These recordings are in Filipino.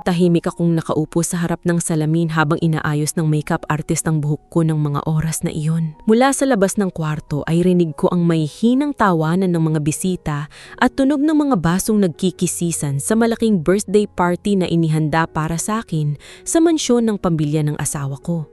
Tahimik akong nakaupo sa harap ng salamin habang inaayos ng makeup artist ang buhok ko ng mga oras na iyon. Mula sa labas ng kwarto ay rinig ko ang may hinang tawanan ng mga bisita at tunog ng mga basong nagkikisisan sa malaking birthday party na inihanda para sa akin sa mansyon ng pamilya ng asawa ko.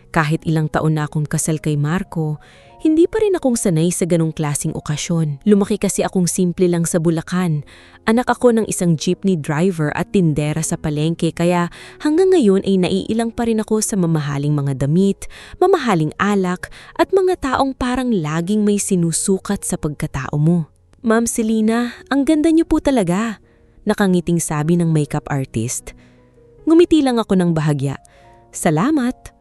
Kahit ilang taon na akong kasal kay Marco, hindi pa rin akong sanay sa ganong klaseng okasyon. Lumaki kasi akong simple lang sa Bulacan. Anak ako ng isang jeepney driver at tindera sa palengke kaya hanggang ngayon ay naiilang pa rin ako sa mamahaling mga damit, mamahaling alak at mga taong parang laging may sinusukat sa pagkatao mo. Ma'am Selena, ang ganda niyo po talaga, nakangiting sabi ng makeup artist. Ngumiti lang ako ng bahagya. Salamat.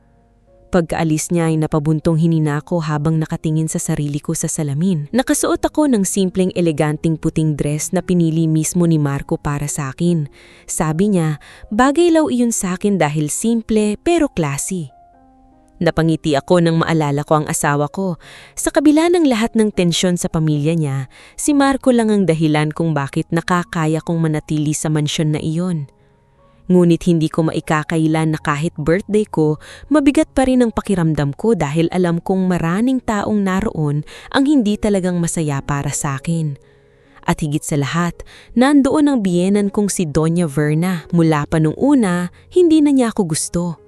Pagkaalis niya ay napabuntong hinina ko habang nakatingin sa sarili ko sa salamin. Nakasuot ako ng simpleng eleganting puting dress na pinili mismo ni Marco para sa akin. Sabi niya, bagay law iyon sa akin dahil simple pero classy. Napangiti ako nang maalala ko ang asawa ko. Sa kabila ng lahat ng tensyon sa pamilya niya, si Marco lang ang dahilan kung bakit nakakaya kong manatili sa mansyon na iyon. Ngunit hindi ko maikakailan na kahit birthday ko, mabigat pa rin ang pakiramdam ko dahil alam kong maraming taong naroon ang hindi talagang masaya para sa akin. At higit sa lahat, nandoon ang biyenan kong si Doña Verna. Mula pa nung una, hindi na niya ako gusto.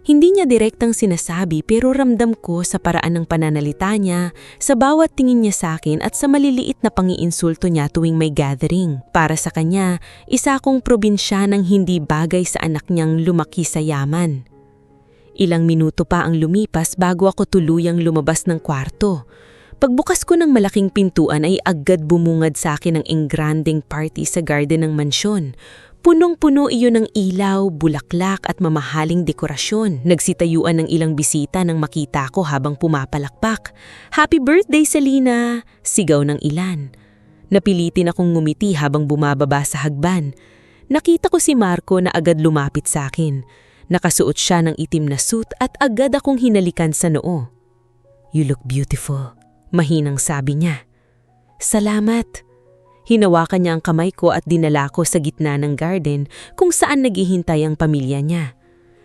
Hindi niya direktang sinasabi pero ramdam ko sa paraan ng pananalita niya, sa bawat tingin niya sa akin at sa maliliit na pangiinsulto niya tuwing may gathering. Para sa kanya, isa akong probinsyanang hindi bagay sa anak niyang lumaki sa yaman. Ilang minuto pa ang lumipas bago ako tuluyang lumabas ng kwarto. Pagbukas ko ng malaking pintuan ay agad bumungad sa akin ang engranding party sa garden ng mansyon. Punong-puno iyon ng ilaw, bulaklak at mamahaling dekorasyon. Nagsitayuan ng ilang bisita nang makita ko habang pumapalakpak. "Happy birthday, Selena!" Sigaw ng ilan. Napilitin akong ngumiti habang bumababa sa hagban. Nakita ko si Marco na agad lumapit sa akin. Nakasuot siya ng itim na suit at agad akong hinalikan sa noo. "You look beautiful," mahinang sabi niya. "Salamat." Hinawakan niya ang kamay ko at dinala ko sa gitna ng garden kung saan naghihintay ang pamilya niya.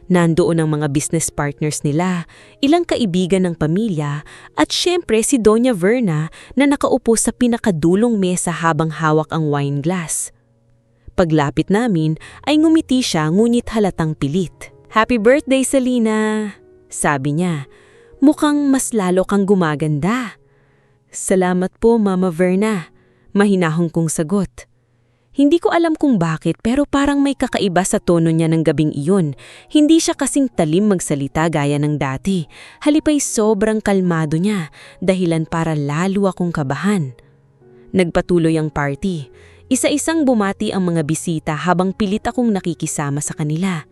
Nandoon ang mga business partners nila, ilang kaibigan ng pamilya at syempre si Doña Verna na nakaupo sa pinakadulong mesa habang hawak ang wine glass. Paglapit namin ay ngumiti siya ngunit halatang pilit. "Happy birthday, Selena!" sabi niya. "Mukhang mas lalo kang gumaganda." "Salamat po, Mama Verna." Mahinahong kong sagot. Hindi ko alam kung bakit pero parang may kakaiba sa tono niya ng gabing iyon. Hindi siya kasing talim magsalita gaya ng dati. Halipay sobrang kalmado niya, dahilan para lalo akong kabahan. Nagpatuloy ang party. Isa-isang bumati ang mga bisita habang pilit akong nakikisama sa kanila.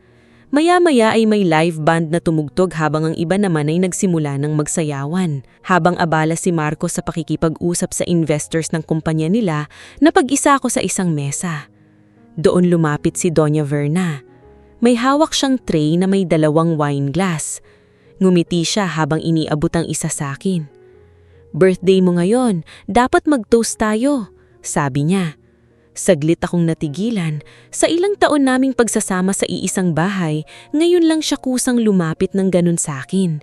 Maya-maya ay may live band na tumugtog habang ang iba naman ay nagsimula ng magsayawan. Habang abala si Marco sa pakikipag-usap sa investors ng kumpanya nila, napag-isa ako sa isang mesa. Doon lumapit si Doña Verna. May hawak siyang tray na may 2 wine glass. Ngumiti siya habang iniabot ang isa sa akin. "Birthday mo ngayon, dapat mag-toast tayo," sabi niya. Saglit akong natigilan. Sa ilang taon naming pagsasama sa iisang bahay, ngayon lang siya kusang lumapit ng ganun sa akin.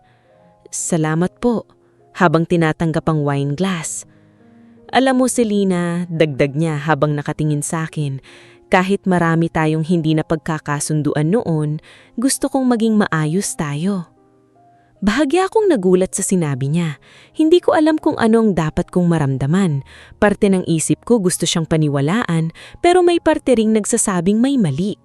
"Salamat po," habang tinatanggap ang wine glass. "Alam mo, Selena," dagdag niya habang nakatingin sa akin, "kahit marami tayong hindi na pagkakasunduan noon, gusto kong maging maayos tayo." Bahagya akong nagulat sa sinabi niya. Hindi ko alam kung ano ang dapat kong maramdaman. Parte ng isip ko gusto siyang paniwalaan, pero may parte ring nagsasabing may mali.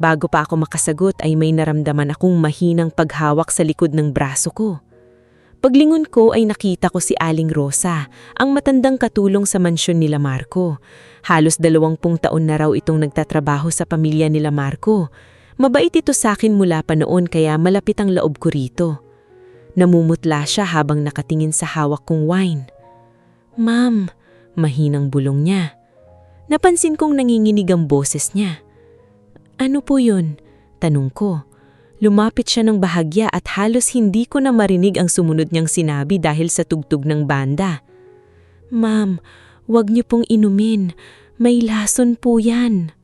Bago pa ako makasagot ay may naramdaman akong mahinang paghawak sa likod ng braso ko. Paglingon ko ay nakita ko si Aling Rosa, ang matandang katulong sa mansyon nila Marco. Halos 20 taon na raw itong nagtatrabaho sa pamilya nila Marco. Mabait ito sa akin mula pa noon kaya malapit ang loob ko rito. Namumutla siya habang nakatingin sa hawak kong wine. "Ma'am," mahinang bulong niya. Napansin kong nanginginig ang boses niya. "Ano po yun?" tanong ko. Lumapit siya ng bahagya at halos hindi ko na marinig ang sumunod niyang sinabi dahil sa tugtog ng banda. "Ma'am, wag niyo pong inumin. May lason po yan."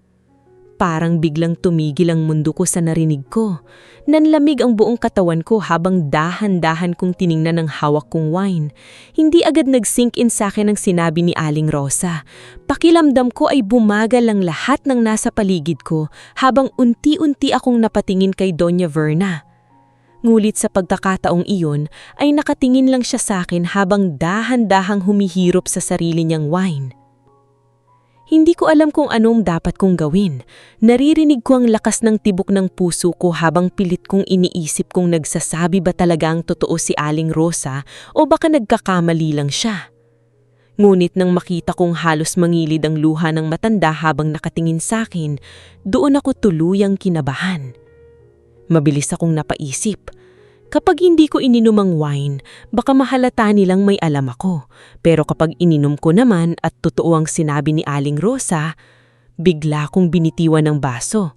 Parang biglang tumigil ang mundo ko sa narinig ko. Nanlamig ang buong katawan ko habang dahan-dahan kong tiningnan ang hawak kong wine. Hindi agad nag-sink in sa akin ang sinabi ni Aling Rosa. Pakiramdam ko ay bumagal ang lahat ng nasa paligid ko habang unti-unti akong napatingin kay Doña Verna. Ngulit sa pagkakataong iyon ay nakatingin lang siya sa akin habang dahan-dahang humihirop sa sarili niyang wine. Hindi ko alam kung anong dapat kong gawin. Naririnig ko ang lakas ng tibok ng puso ko habang pilit kong iniisip kung nagsasabi ba talaga ang totoo si Aling Rosa o baka nagkakamali lang siya. Ngunit nang makita kong halos mangilid ang luha ng matanda habang nakatingin sa akin, doon ako tuluyang kinabahan. Mabilis akong napaisip. Kapag hindi ko ininom ang wine, baka mahalata nilang may alam ako. Pero kapag ininom ko naman at totoo ang sinabi ni Aling Rosa, bigla kong binitiwan ng baso.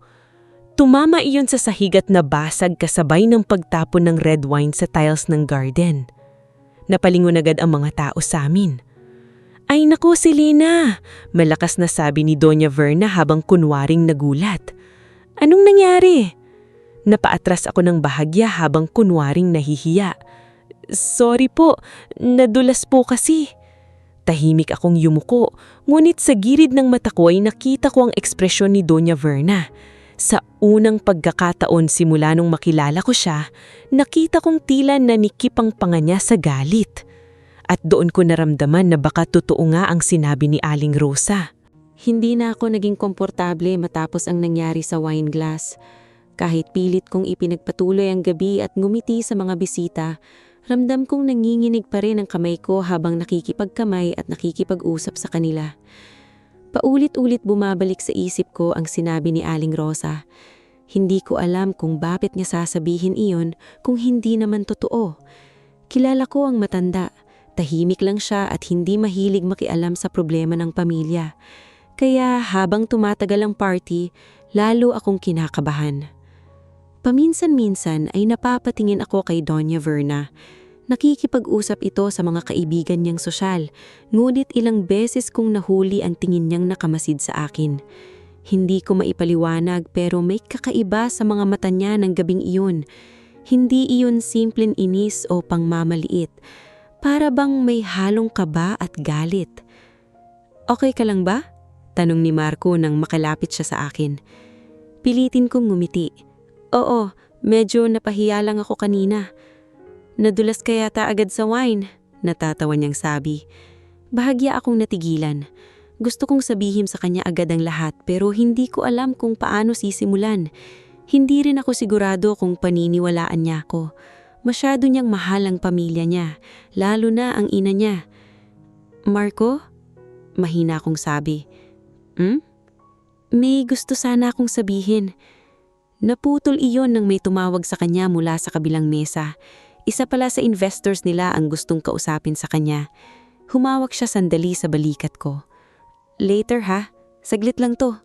Tumama iyon sa sahig at nabasag kasabay ng pagtapon ng red wine sa tiles ng garden. Napalingon agad ang mga tao sa amin. Ay naku, Selena! Malakas na sabi ni Doña Verna habang kunwaring nagulat. Anong nangyari? Napaatras ako ng bahagya habang kunwaring nahihiya. Sorry po, nadulas po kasi. Tahimik akong yumuko, ngunit sa gilid ng mata ko ay nakita ko ang ekspresyon ni Doña Verna. Sa unang pagkakataon simula nung makilala ko siya, nakita kong tila nanikip ang panga niya sa galit. At doon ko naramdaman na baka totoo nga ang sinabi ni Aling Rosa. Hindi na ako naging komportable matapos ang nangyari sa wine glass. Kahit pilit kong ipinagpatuloy ang gabi at ngumiti sa mga bisita, ramdam kong nanginginig pa rin ang kamay ko habang nakikipagkamay at nakikipag-usap sa kanila. Paulit-ulit bumabalik sa isip ko ang sinabi ni Aling Rosa. Hindi ko alam kung bakit niya sasabihin iyon kung hindi naman totoo. Kilala ko ang matanda, tahimik lang siya at hindi mahilig makialam sa problema ng pamilya. Kaya habang tumatagal ang party, lalo akong kinakabahan. Paminsan-minsan ay napapatingin ako kay Doña Verna. Nakikipag-usap ito sa mga kaibigan niyang sosyal, ngunit ilang beses kong nahuli ang tingin niyang nakamasid sa akin. Hindi ko maipaliwanag pero may kakaiba sa mga mata niya ng gabing iyon. Hindi iyon simpleng inis o pangmamaliit. Para bang may halong kaba at galit. Okay ka lang ba? Tanong ni Marco nang makalapit siya sa akin. Pilitin kong ngumiti. Oo, medyo napahiya lang ako kanina. Nadulas ka yata agad sa wine, natatawa niyang sabi. Bahagya akong natigilan. Gusto kong sabihin sa kanya agad ang lahat pero hindi ko alam kung paano sisimulan. Hindi rin ako sigurado kung paniniwalaan niya ako. Masyado niyang mahal ang pamilya niya, lalo na ang ina niya. Marco? Mahina akong sabi. May gusto sana akong sabihin. Naputol iyon nang may tumawag sa kanya mula sa kabilang mesa. Isa pala sa investors nila ang gustong kausapin sa kanya. Humawak siya sandali sa balikat ko. Later ha, saglit lang to.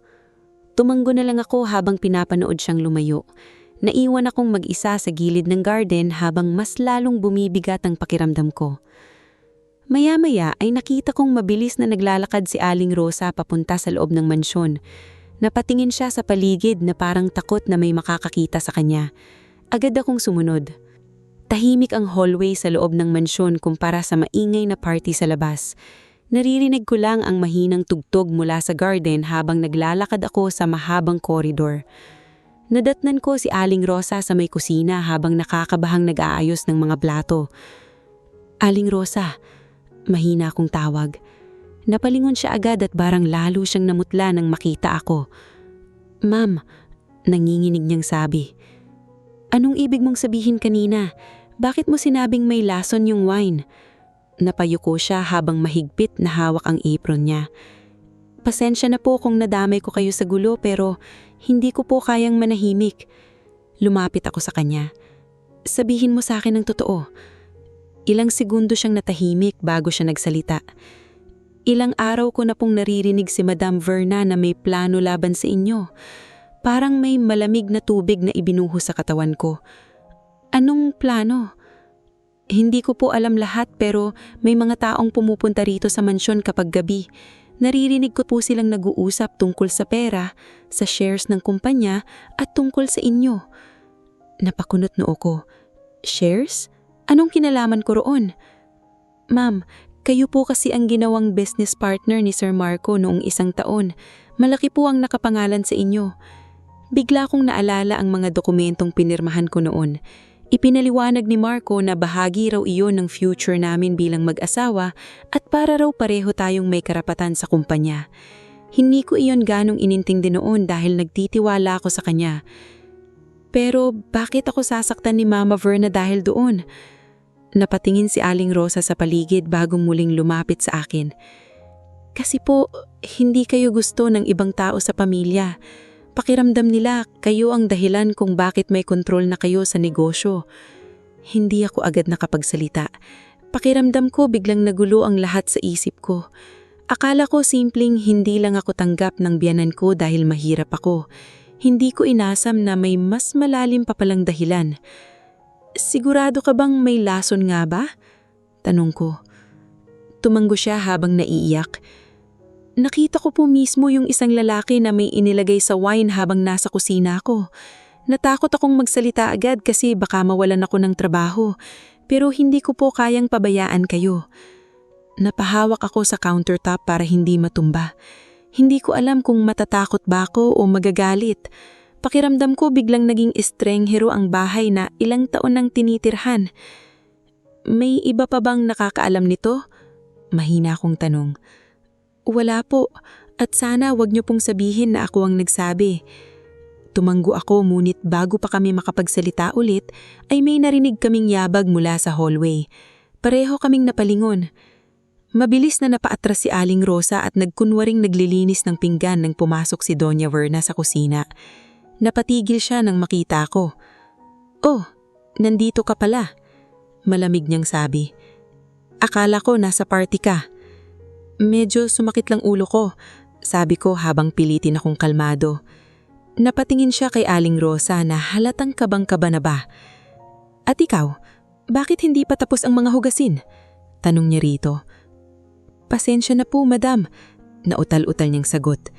Tumanggo na lang ako habang pinapanood siyang lumayo. Naiwan akong mag-isa sa gilid ng garden habang mas lalong bumibigat ang pakiramdam ko. Maya-maya ay nakita kong mabilis na naglalakad si Aling Rosa papunta sa loob ng mansyon. Napatingin siya sa paligid na parang takot na may makakakita sa kanya. Agad akong sumunod. Tahimik ang hallway sa loob ng mansyon kumpara sa maingay na party sa labas. Naririnig ko lang ang mahinang tugtog mula sa garden habang naglalakad ako sa mahabang koridor. Nadatnan ko si Aling Rosa sa may kusina habang nakakabahang nag-aayos ng mga plato. Aling Rosa, mahina akong tawag. Napalingon siya agad at barang lalo siyang namutla nang makita ako. Ma'am, nanginginig niyang sabi. Anong ibig mong sabihin kanina? Bakit mo sinabing may lason yung wine? Napayuko siya habang mahigpit na hawak ang apron niya. Pasensya na po kung nadamay ko kayo sa gulo pero hindi ko po kayang manahimik. Lumapit ako sa kanya. Sabihin mo sa akin ang totoo. Ilang segundo siyang natahimik bago siya nagsalita. Ilang araw ko na pong naririnig si Madam Verna na may plano laban sa inyo. Parang may malamig na tubig na ibinuhos sa katawan ko. Anong plano? Hindi ko po alam lahat pero may mga taong pumupunta rito sa mansyon kapag gabi. Naririnig ko po silang nag-uusap tungkol sa pera, sa shares ng kumpanya at tungkol sa inyo. Napakunot noo ko. Shares? Anong kinalaman ko roon? Ma'am, kayo po kasi ang ginawang business partner ni Sir Marco noong 1 taon. Malaki po ang nakapangalan sa inyo. Bigla kong naalala ang mga dokumentong pinirmahan ko noon. Ipinaliwanag ni Marco na bahagi raw iyon ng future namin bilang mag-asawa at para raw pareho tayong may karapatan sa kumpanya. Hindi ko iyon ganong inintindi noon dahil nagtitiwala ako sa kanya. Pero bakit ako sasaktan ni Mama Verna dahil doon? Napatingin si Aling Rosa sa paligid bago muling lumapit sa akin. Kasi po, hindi kayo gusto ng ibang tao sa pamilya. Pakiramdam nila, kayo ang dahilan kung bakit may kontrol na kayo sa negosyo. Hindi ako agad nakapagsalita. Pakiramdam ko biglang nagulo ang lahat sa isip ko. Akala ko simpleng hindi lang ako tanggap ng biyanan ko dahil mahirap ako. Hindi ko inasam na may mas malalim pa palang dahilan. Sigurado ka bang may lason nga ba? Tanong ko. Tumanggo siya habang naiiyak. Nakita ko po mismo yung isang lalaki na may inilagay sa wine habang nasa kusina ko. Natakot akong magsalita agad kasi baka mawalan ako ng trabaho, pero hindi ko po kayang pabayaan kayo. Napahawak ako sa countertop para hindi matumba. Hindi ko alam kung matatakot ba ako o magagalit. Pakiramdam ko biglang naging estranghero ang bahay na ilang taon nang tinitirhan. May iba pa bang nakakaalam nito? Mahina akong tanong. Wala po, at sana wag niyo pong sabihin na ako ang nagsabi. Tumanggo ako ngunit bago pa kami makapagsalita ulit ay may narinig kaming yabag mula sa hallway. Pareho kaming napalingon. Mabilis na napaatras si Aling Rosa at nagkunwaring naglilinis ng pinggan nang pumasok si Doña Verna sa kusina. Napatigil siya nang makita ko. Oh, nandito ka pala. Malamig niyang sabi. Akala ko nasa party ka. Medyo sumakit lang ulo ko, sabi ko habang pilitin akong kalmado. Napatingin siya kay Aling Rosa na halatang kabang-kaba na ba. At ikaw, bakit hindi pa tapos ang mga hugasin? Tanong niya rito. Pasensya na po, madam. Nautal-utal niyang sagot.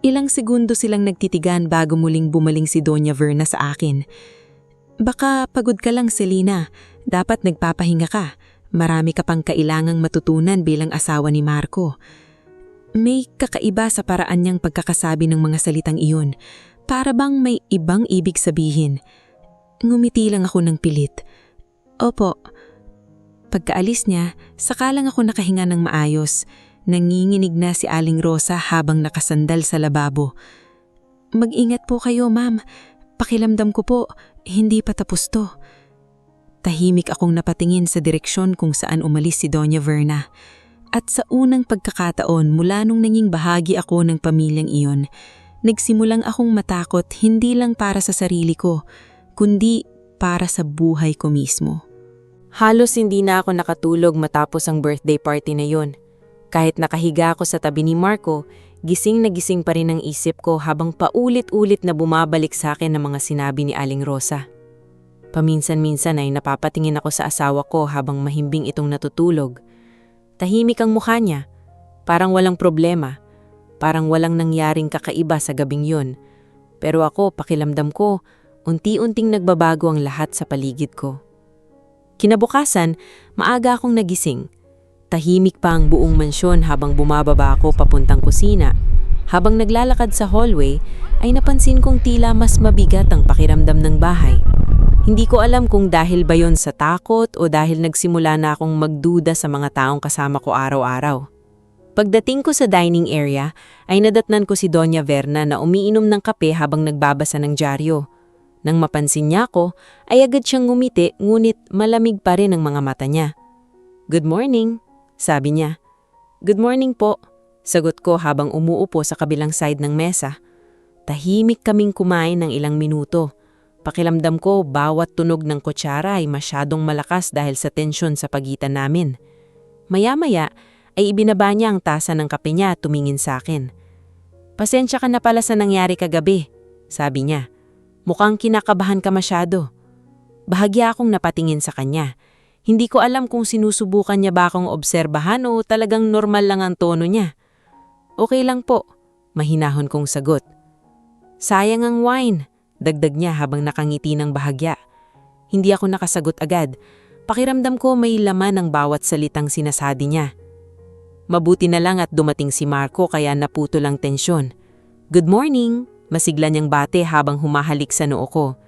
Ilang segundo silang nagtitigan bago muling bumaling si Doña Verna sa akin. Baka pagod ka lang, Selina. Dapat nagpapahinga ka. Marami ka pang kailangang matutunan bilang asawa ni Marco. May kakaiba sa paraan niyang pagkakasabi ng mga salitang iyon. Para bang may ibang ibig sabihin. Ngumiti lang ako ng pilit. Opo. Pagkaalis niya, saka lang ako nakahinga ng maayos. Nanginginig na si Aling Rosa habang nakasandal sa lababo. Mag-ingat po kayo, ma'am. Pakilamdam ko po, hindi pa tapos to. Tahimik akong napatingin sa direksyon kung saan umalis si Doña Verna. At sa unang pagkakataon mula nung naging bahagi ako ng pamilyang iyon, nagsimulang akong matakot hindi lang para sa sarili ko, kundi para sa buhay ko mismo. Halos hindi na ako nakatulog matapos ang birthday party na yun. Kahit nakahiga ako sa tabi ni Marco, gising na gising pa rin ang isip ko habang paulit-ulit na bumabalik sa akin ang mga sinabi ni Aling Rosa. Paminsan-minsan ay napapatingin ako sa asawa ko habang mahimbing itong natutulog. Tahimik ang mukha niya, parang walang problema, parang walang nangyaring kakaiba sa gabing yun. Pero ako, pakilamdam ko, unti-unting nagbabago ang lahat sa paligid ko. Kinabukasan, maaga akong nagising. Tahimik pa ang buong mansyon habang bumababa ako papuntang kusina. Habang naglalakad sa hallway, ay napansin kong tila mas mabigat ang pakiramdam ng bahay. Hindi ko alam kung dahil ba yon sa takot o dahil nagsimula na akong magduda sa mga taong kasama ko araw-araw. Pagdating ko sa dining area, ay nadatnan ko si Doña Verna na umiinom ng kape habang nagbabasa ng dyaryo. Nang mapansin niya ako, ay agad siyang ngumiti ngunit malamig pa rin ang mga mata niya. "Good morning," sabi niya. "Good morning po," sagot ko habang umuupo sa kabilang side ng mesa. Tahimik kaming kumain ng ilang minuto. Pakiramdam ko bawat tunog ng kutsara ay masyadong malakas dahil sa tensyon sa pagitan namin. Maya-maya ay ibinaba niya ang tasa ng kape niya at tumingin sa akin. "Pasensya ka na pala sa nangyari kagabi," sabi niya. "Mukhang kinakabahan ka masyado." Bahagya akong napatingin sa kanya. Hindi ko alam kung sinusubukan niya ba akong obserbahan o talagang normal lang ang tono niya. Okay lang po, mahinahon kong sagot. Sayang ang wine, dagdag niya habang nakangiti ng bahagya. Hindi ako nakasagot agad. Pakiramdam ko may laman ang bawat salitang sinasabi niya. Mabuti na lang at dumating si Marco kaya naputol ang tensyon. Good morning, masigla niyang bate habang humahalik sa noo ko.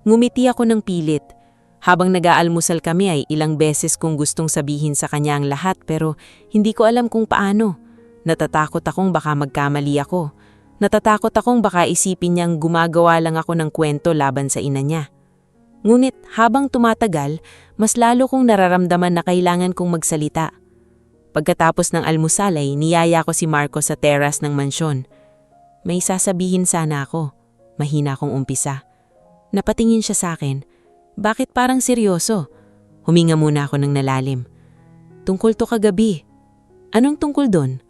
Ngumiti ako ng pilit. Habang nag-aalmusal kami ay ilang beses kong gustong sabihin sa kanya ang lahat pero hindi ko alam kung paano. Natatakot akong baka magkamali ako. Natatakot akong baka isipin niyang gumagawa lang ako ng kwento laban sa ina niya. Ngunit habang tumatagal, mas lalo kong nararamdaman na kailangan kong magsalita. Pagkatapos ng almusal ay niyaya ko si Marco sa terrace ng mansyon. May sasabihin sana ako. Mahina akong umpisa. Napatingin siya sa akin. Bakit parang seryoso? Huminga muna ako ng nalalim. Tungkol to kagabi. Anong tungkol doon?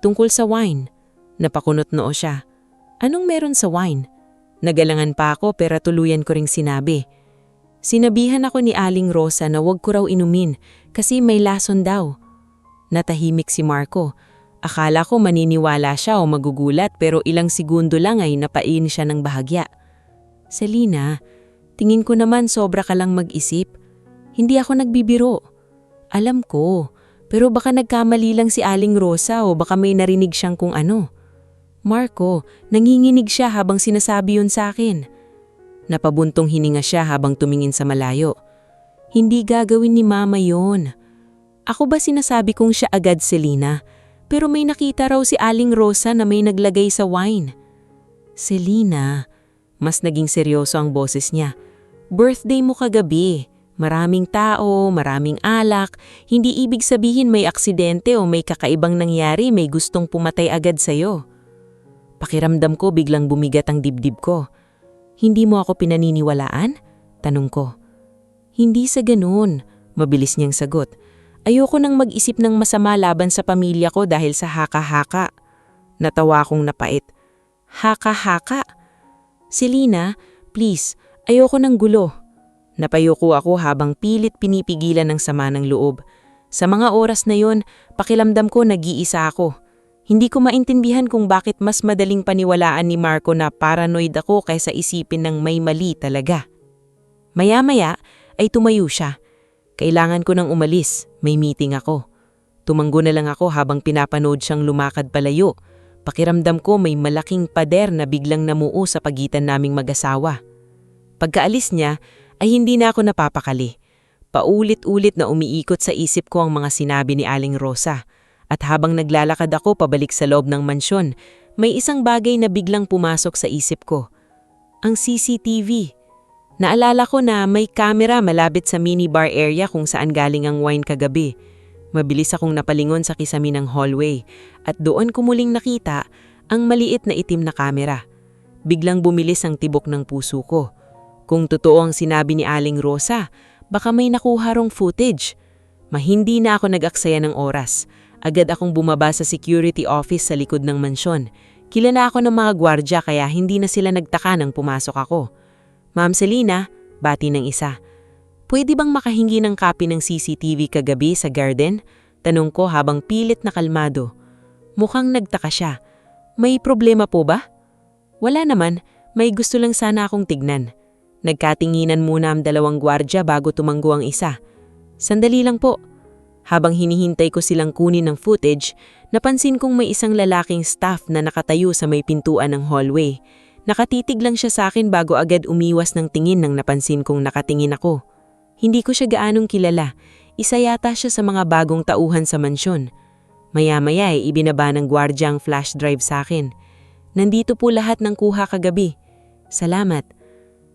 Tungkol sa wine. Napakunot noo siya. Anong meron sa wine? Nagalangan pa ako pero tuluyan ko ring sinabi. Sinabihan ako ni Aling Rosa na wag ko raw inumin kasi may lason daw. Natahimik si Marco. Akala ko maniniwala siya o magugulat pero ilang segundo lang ay napain siya ng bahagya. Selina, tingin ko naman sobra ka lang mag-isip. Hindi ako nagbibiro. Alam ko. Pero baka nagkamali lang si Aling Rosa o baka may narinig siyang kung ano. Marco, nanginginig siya habang sinasabi yun sa akin. Napabuntong hininga siya habang tumingin sa malayo. Hindi gagawin ni Mama yon. Ako ba sinasabi kong siya agad, Selina? Pero may nakita raw si Aling Rosa na may naglagay sa wine. Selina, mas naging seryoso ang boses niya. Birthday mo kagabi. Maraming tao, maraming alak, hindi ibig sabihin may aksidente o may kakaibang nangyari, may gustong pumatay agad sa'yo. Pakiramdam ko biglang bumigat ang dibdib ko. Hindi mo ako pinaniniwalaan? Tanong ko. Hindi sa ganun, mabilis niyang sagot. Ayoko nang mag-isip ng masama laban sa pamilya ko dahil sa haka-haka. Natawa akong napait. Haka-haka? Selina, please, ayoko ng gulo. Napayuko ako habang pilit pinipigilan ng sama ng loob. Sa mga oras na yon, pakiramdam ko nag-iisa ako. Hindi ko maintindihan kung bakit mas madaling paniwalaan ni Marco na paranoid ako kaysa isipin ng may mali talaga. Maya-maya ay tumayo siya. Kailangan ko nang umalis, may meeting ako. Tumanggo na lang ako habang pinapanood siyang lumakad palayo. Pakiramdam ko may malaking pader na biglang namuo sa pagitan naming mag-asawa. Pagkaalis niya, ay hindi na ako napapakali. Paulit-ulit na umiikot sa isip ko ang mga sinabi ni Aling Rosa. At habang naglalakad ako pabalik sa loob ng mansyon, may isang bagay na biglang pumasok sa isip ko. Ang CCTV. Naalala ko na may kamera malapit sa minibar area kung saan galing ang wine kagabi. Mabilis akong napalingon sa kisami ng hallway at doon ko muling nakita ang maliit na itim na kamera. Biglang bumilis ang tibok ng puso ko. Kung totoo ang sinabi ni Aling Rosa, baka may nakuha rong footage. Mahindi na ako nag-aksaya ng oras. Agad akong bumaba sa security office sa likod ng mansyon. Kilala ako ng mga gwardya kaya hindi na sila nagtaka nang pumasok ako. Ma'am Selina, bati ng isa. Pwede bang makahingi ng copy ng CCTV kagabi sa garden? Tanong ko habang pilit na kalmado. Mukhang nagtaka siya. May problema po ba? Wala naman, may gusto lang sana akong tignan. Nagkatinginan muna ang dalawang gwardya bago tumanggo ang isa. Sandali lang po. Habang hinihintay ko silang kunin ng footage, napansin kong may isang lalaking staff na nakatayo sa may pintuan ng hallway. Nakatitig lang siya sa akin bago agad umiwas ng tingin nang napansin kong nakatingin ako. Hindi ko siya gaanong kilala. Isa yata siya sa mga bagong tauhan sa mansyon. Maya-maya ay ibinaba ng gwardya ang flash drive sa akin. Nandito po lahat ng kuha kagabi. Salamat.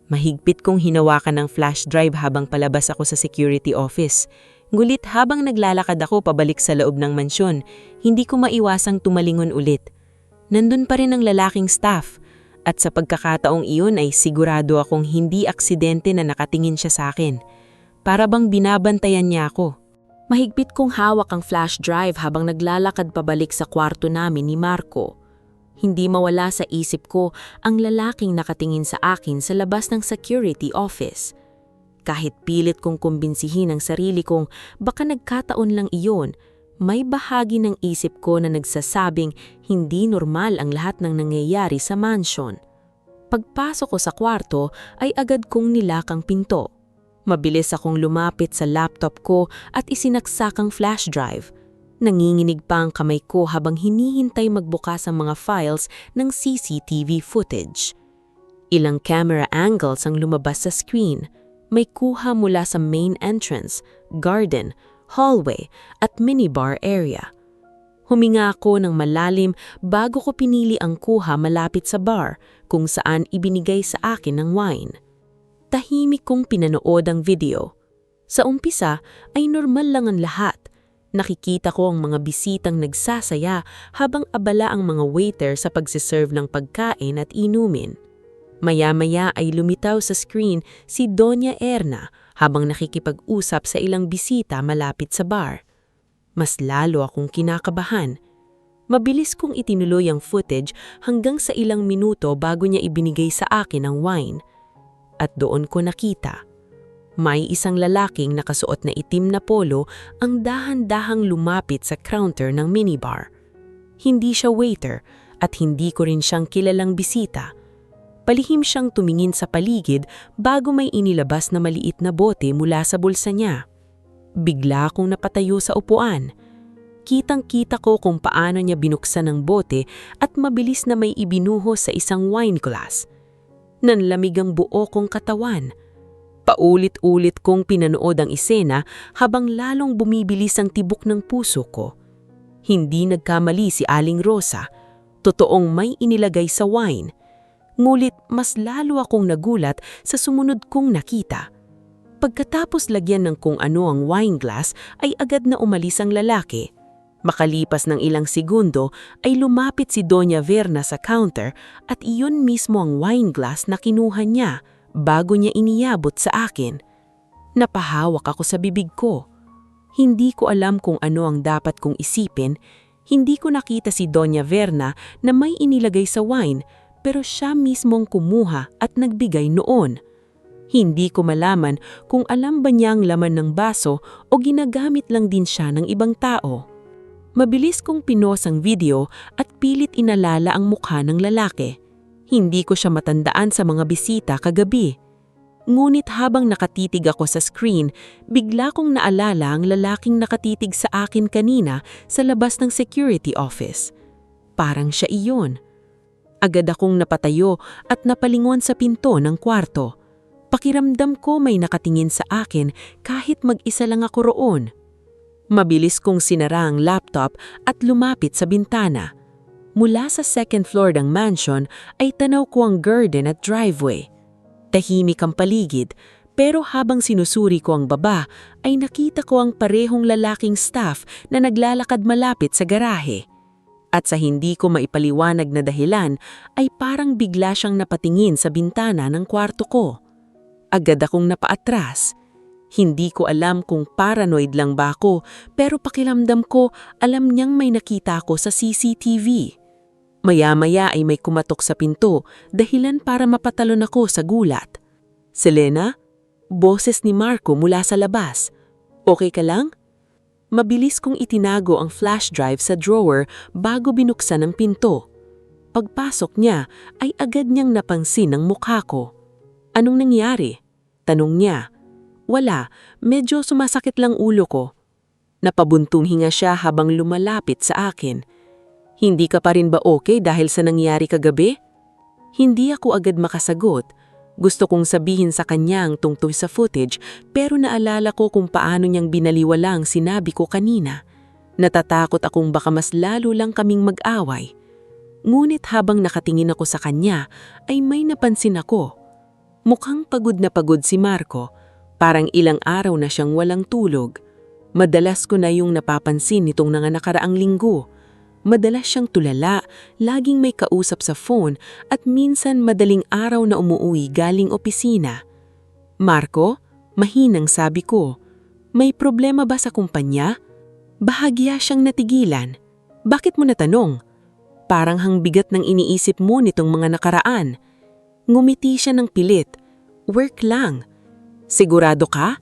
Mahigpit kong hinawakan ng flash drive habang palabas ako sa security office. Ngulit habang naglalakad ako pabalik sa loob ng mansyon, hindi ko maiwasang tumalingon ulit. Nandun pa rin ang lalaking staff. At sa pagkakataong iyon ay sigurado akong hindi aksidente na nakatingin siya sa akin. Para bang binabantayan niya ako. Mahigpit kong hawak ang flash drive habang naglalakad pabalik sa kwarto namin ni Marco. Hindi mawala sa isip ko ang lalaking nakatingin sa akin sa labas ng security office. Kahit pilit kong kumbinsihin ang sarili kong baka nagkataon lang iyon, May bahagi ng isip ko na nagsasabing hindi normal ang lahat ng nangyayari sa mansion. Pagpasok ko sa kwarto ay agad kong nilakang pinto. Mabilis akong lumapit sa laptop ko at isinaksakang flash drive. Nanginginig pa ang kamay ko habang hinihintay magbukas ang mga files ng CCTV footage. Ilang camera angles ang lumabas sa screen. May kuha mula sa main entrance, garden, hallway at minibar area. Huminga ako ng malalim bago ko pinili ang kuha malapit sa bar kung saan ibinigay sa akin ng wine. Tahimik kong pinanood ang video. Sa umpisa ay normal lang ang lahat. Nakikita ko ang mga bisitang nagsasaya habang abala ang mga waiter sa pagsiserve ng pagkain at inumin. Maya-maya ay lumitaw sa screen si Doña Erna habang nakikipag-usap sa ilang bisita malapit sa bar. Mas lalo akong kinakabahan. Mabilis kong itinuloy ang footage hanggang sa ilang minuto bago niya ibinigay sa akin ang wine. At doon ko nakita. May isang lalaking nakasuot na itim na polo ang dahan-dahang lumapit sa counter ng minibar. Hindi siya waiter at hindi ko rin siyang kilalang bisita. Palihim siyang tumingin sa paligid bago may inilabas na maliit na bote mula sa bulsa niya. Bigla akong napatayo sa upuan. Kitang-kita ko kung paano niya binuksan ang bote at mabilis na may ibinuho sa isang wine glass. Nanlamig ang buo kong katawan. Paulit-ulit kong pinanood ang isena habang lalong bumibilis ang tibok ng puso ko. Hindi nagkamali si Aling Rosa. Totoong may inilagay sa wine. Ngulit mas lalo akong nagulat sa sumunod kong nakita. Pagkatapos lagyan ng kung ano ang wine glass ay agad na umalis ang lalaki. Makalipas ng ilang segundo ay lumapit si Doña Verna sa counter at iyon mismo ang wine glass na kinuha niya bago niya iniyabot sa akin. Napahawak ako sa bibig ko. Hindi ko alam kung ano ang dapat kong isipin. Hindi ko nakita si Doña Verna na may inilagay sa wine pero siya mismong kumuha at nagbigay noon. Hindi ko malaman kung alam ba niya ang laman ng baso o ginagamit lang din siya ng ibang tao. Mabilis kong pinos ang video at pilit inalala ang mukha ng lalaki. Hindi ko siya matandaan sa mga bisita kagabi. Ngunit habang nakatitig ako sa screen, bigla kong naalala ang lalaking nakatitig sa akin kanina sa labas ng security office. Parang siya iyon. Agad akong napatayo at napalingon sa pinto ng kwarto. Pakiramdam ko may nakatingin sa akin kahit mag-isa lang ako roon. Mabilis kong sinara ang laptop at lumapit sa bintana. Mula sa second floor ng mansion ay tanaw ko ang garden at driveway. Tahimik ang paligid, pero habang sinusuri ko ang baba ay nakita ko ang parehong lalaking staff na naglalakad malapit sa garahe. At sa hindi ko maipaliwanag na dahilan ay parang bigla siyang napatingin sa bintana ng kwarto ko. Agad akong napaatras. Hindi ko alam kung paranoid lang ba ako, pero pakiramdam ko alam niyang may nakita ako sa CCTV. Maya-maya ay may kumatok sa pinto, dahilan para mapatalon ako sa gulat. "Selena?" Boses ni Marco mula sa labas. "Okay ka lang?" Mabilis kong itinago ang flash drive sa drawer bago binuksan ang pinto. Pagpasok niya ay agad niyang napansin ang mukha ko. "Anong nangyari?" Tanong niya. "Wala, medyo sumasakit lang ulo ko." Napabuntong hinga siya habang lumalapit sa akin. "Hindi ka pa rin ba okay dahil sa nangyari kagabi?" Hindi ako agad makasagot. Gusto kong sabihin sa kanya ang tungkol sa footage pero naalala ko kung paano niyang binaliwala ang sinabi ko kanina. Natatakot akong baka mas lalo lang kaming mag-away. Ngunit habang nakatingin ako sa kanya ay may napansin ako. Mukhang pagod na pagod si Marco. Parang ilang araw na siyang walang tulog. Madalas ko na yung napapansin nitong nakaraang linggo. Madalas siyang tulala, laging may kausap sa phone at minsan madaling araw na umuwi galing opisina. "Marco?" Mahinang sabi ko. "May problema ba sa kumpanya?" Bahagya siyang natigilan. "Bakit mo natanong? Parang hangbigat ng iniisip mo nitong mga nakaraan." Ngumiti siya ng pilit. "Work lang." "Sigurado ka?"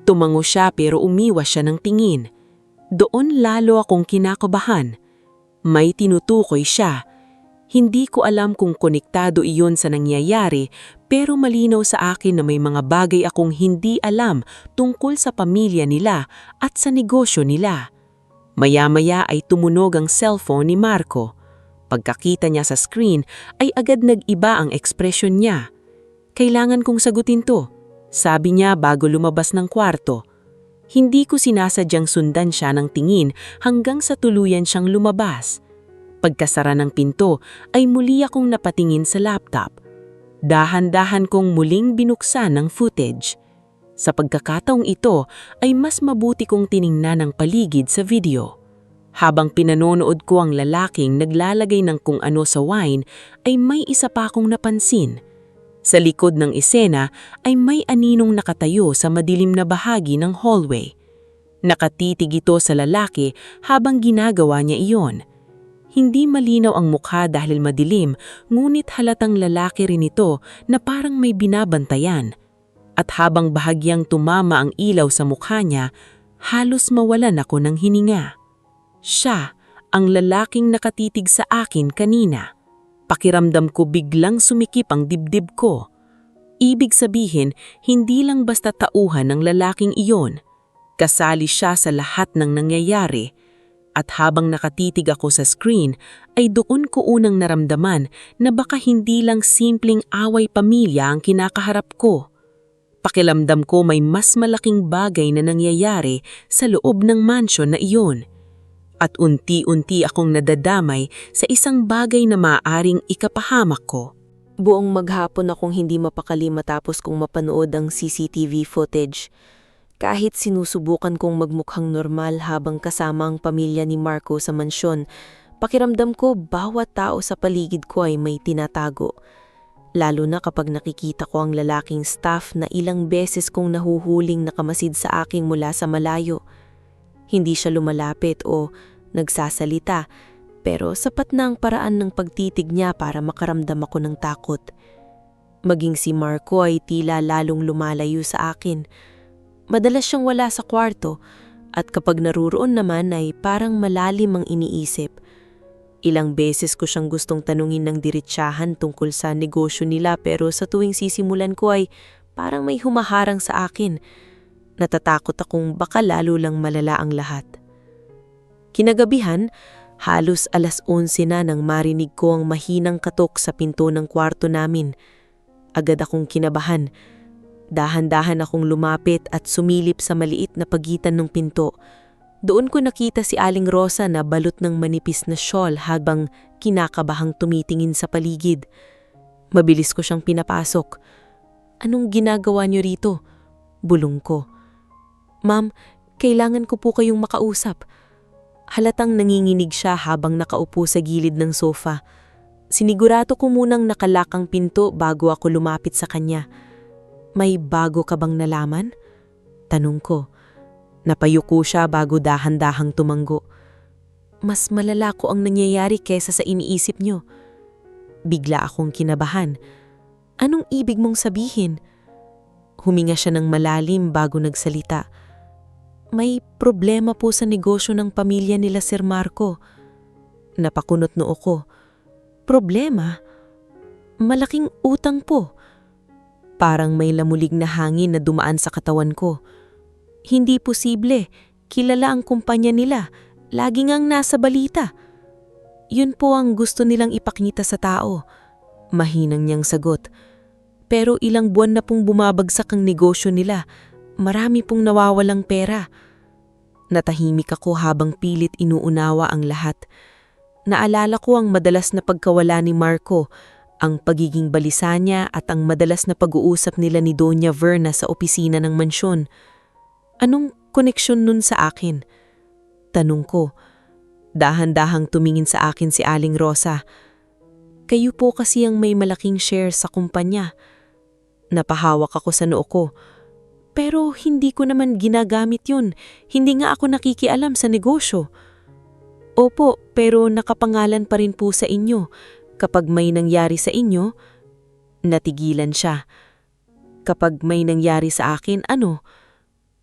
Tumango siya pero umiwas siya ng tingin. Doon lalo akong kinakabahan. May tinutukoy siya. Hindi ko alam kung konektado iyon sa nangyayari, pero malinaw sa akin na may mga bagay akong hindi alam tungkol sa pamilya nila at sa negosyo nila. Maya-maya ay tumunog ang cellphone ni Marco. Pagkakita niya sa screen ay agad nag-iba ang ekspresyon niya. Kailangan kong sagutin to, sabi niya bago lumabas ng kwarto. Hindi ko sinasadyang sundan siya ng tingin hanggang sa tuluyan siyang lumabas. Pagkasara ng pinto ay muli akong napatingin sa laptop. Dahan-dahan kong muling binuksan ang footage. Sa pagkakataong ito ay mas mabuti kong tiningnan ang paligid sa video. Habang pinanonood ko ang lalaking naglalagay ng kung ano sa wine ay may isa pa akong napansin. Sa likod ng eksena ay may aninong nakatayo sa madilim na bahagi ng hallway. Nakatitig ito sa lalaki habang ginagawa niya iyon. Hindi malinaw ang mukha dahil madilim, ngunit halatang lalaki rin ito na parang may binabantayan. At habang bahagyang tumama ang ilaw sa mukha niya, halos mawalan ako ng hininga. Siya, ang lalaking nakatitig sa akin kanina. Pakiramdam ko biglang sumikip ang dibdib ko. Ibig sabihin, hindi lang basta tauhan ng lalaking iyon. Kasali siya sa lahat ng nangyayari. At habang nakatitig ako sa screen, ay doon ko unang naramdaman na baka hindi lang simpleng away pamilya ang kinakaharap ko. Pakiramdam ko may mas malaking bagay na nangyayari sa loob ng mansyon na iyon. At unti-unti akong nadadamay sa isang bagay na maaaring ikapahamak ko. Buong maghapon akong hindi mapakali matapos kong mapanood ang CCTV footage. Kahit sinusubukan kong magmukhang normal habang kasama ang pamilya ni Marco sa mansyon, pakiramdam ko bawat tao sa paligid ko ay may tinatago. Lalo na kapag nakikita ko ang lalaking staff na ilang beses kong nahuhuling nakamasid sa akin mula sa malayo. Hindi siya lumalapit o nagsasalita, pero sapat na ang paraan ng pagtitig niya para makaramdam ako ng takot. Maging si Marco ay tila lalong lumalayo sa akin. Madalas siyang wala sa kwarto at kapag naruroon naman ay parang malalim ang iniisip. Ilang beses ko siyang gustong tanungin ng diretsahan tungkol sa negosyo nila pero sa tuwing sisimulan ko ay parang may humaharang sa akin. Natatakot akong baka lalo lang malala ang lahat. Kinagabihan, halos 11:00 na nang marinig ko ang mahinang katok sa pinto ng kwarto namin. Agad akong kinabahan. Dahan-dahan akong lumapit at sumilip sa maliit na pagitan ng pinto. Doon ko nakita si Aling Rosa na balot ng manipis na shawl habang kinakabahang tumitingin sa paligid. Mabilis ko siyang pinapasok. "Anong ginagawa niyo rito?" bulong ko. "Ma'am, kailangan ko po kayong makausap." Halatang nanginginig siya habang nakaupo sa gilid ng sofa. Sinigurado ko munang nakalak ang pinto bago ako lumapit sa kanya. "May bago ka bang nalaman?" tanong ko. Napayuko siya bago dahan-dahang tumanggo. "Mas malala ko ang nangyayari kaysa sa iniisip niyo." Bigla akong kinabahan. "Anong ibig mong sabihin?" Huminga siya ng malalim bago nagsalita. "May problema po sa negosyo ng pamilya nila Sir Marco." Napakunot noo ko. "Problema? Malaking utang po." Parang may lamulig na hangin na dumaan sa katawan ko. "Hindi posible. Kilala ang kumpanya nila. Lagi ngang nasa balita." "Yun po ang gusto nilang ipakita sa tao." Mahinang niyang sagot. "Pero ilang buwan na pong bumabagsak ang negosyo nila. Marami pong nawawalang pera." Natahimik ako habang pilit inuunawa ang lahat. Naalala ko ang madalas na pagkawala ni Marco, ang pagiging balisa niya at ang madalas na pag-uusap nila ni Doña Verna sa opisina ng mansyon. "Anong koneksyon nun sa akin?" tanong ko. Dahan-dahang tumingin sa akin si Aling Rosa. "Kayo po kasi ang may malaking share sa kumpanya." Napahawak ako sa noo ko. "Pero hindi ko naman ginagamit yun. Hindi nga ako nakikialam sa negosyo." "Opo, pero nakapangalan pa rin po sa inyo. Kapag may nangyari sa inyo," natigilan siya. "Kapag may nangyari sa akin, ano?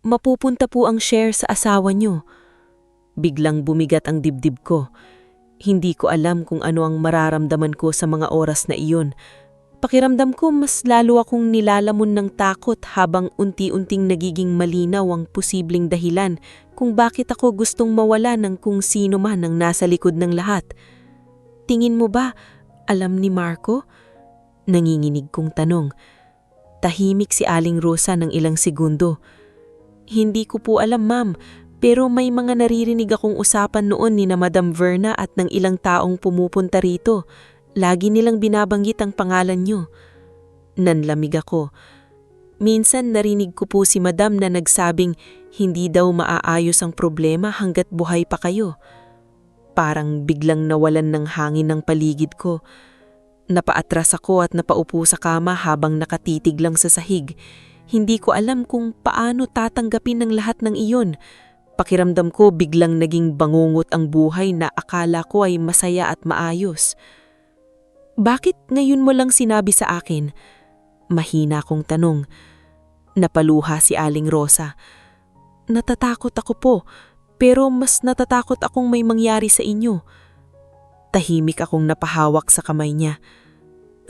Mapupunta po ang share sa asawa niyo." Biglang bumigat ang dibdib ko. Hindi ko alam kung ano ang mararamdaman ko sa mga oras na iyon. Pakiramdam ko mas lalo akong nilalamon ng takot habang unti-unting nagiging malinaw ang posibleng dahilan kung bakit ako gustong mawala ng kung sino man ang nasa likod ng lahat. Tingin mo ba, alam ni Marco? Nanginginig kong tanong. Tahimik si Aling Rosa ng ilang segundo. Hindi ko po alam, ma'am, pero may mga naririnig akong usapan noon ni na Madam Verna at ng ilang taong pumupunta rito. Lagi nilang binabanggit ang pangalan niyo. Nanlamig ako. Minsan narinig ko po si Madam na nagsabing hindi daw maaayos ang problema hanggat buhay pa kayo. Parang biglang nawalan ng hangin ng paligid ko. Napaatras ako at napaupo sa kama habang nakatitig lang sa sahig. Hindi ko alam kung paano tatanggapin ng lahat ng iyon. Pakiramdam ko biglang naging bangungot ang buhay na akala ko ay masaya at maayos. Bakit ngayon mo lang sinabi sa akin? Mahina kong tanong. Napaluha si Aling Rosa. Natatakot ako po, pero mas natatakot akong may mangyari sa inyo. Tahimik akong napahawak sa kamay niya.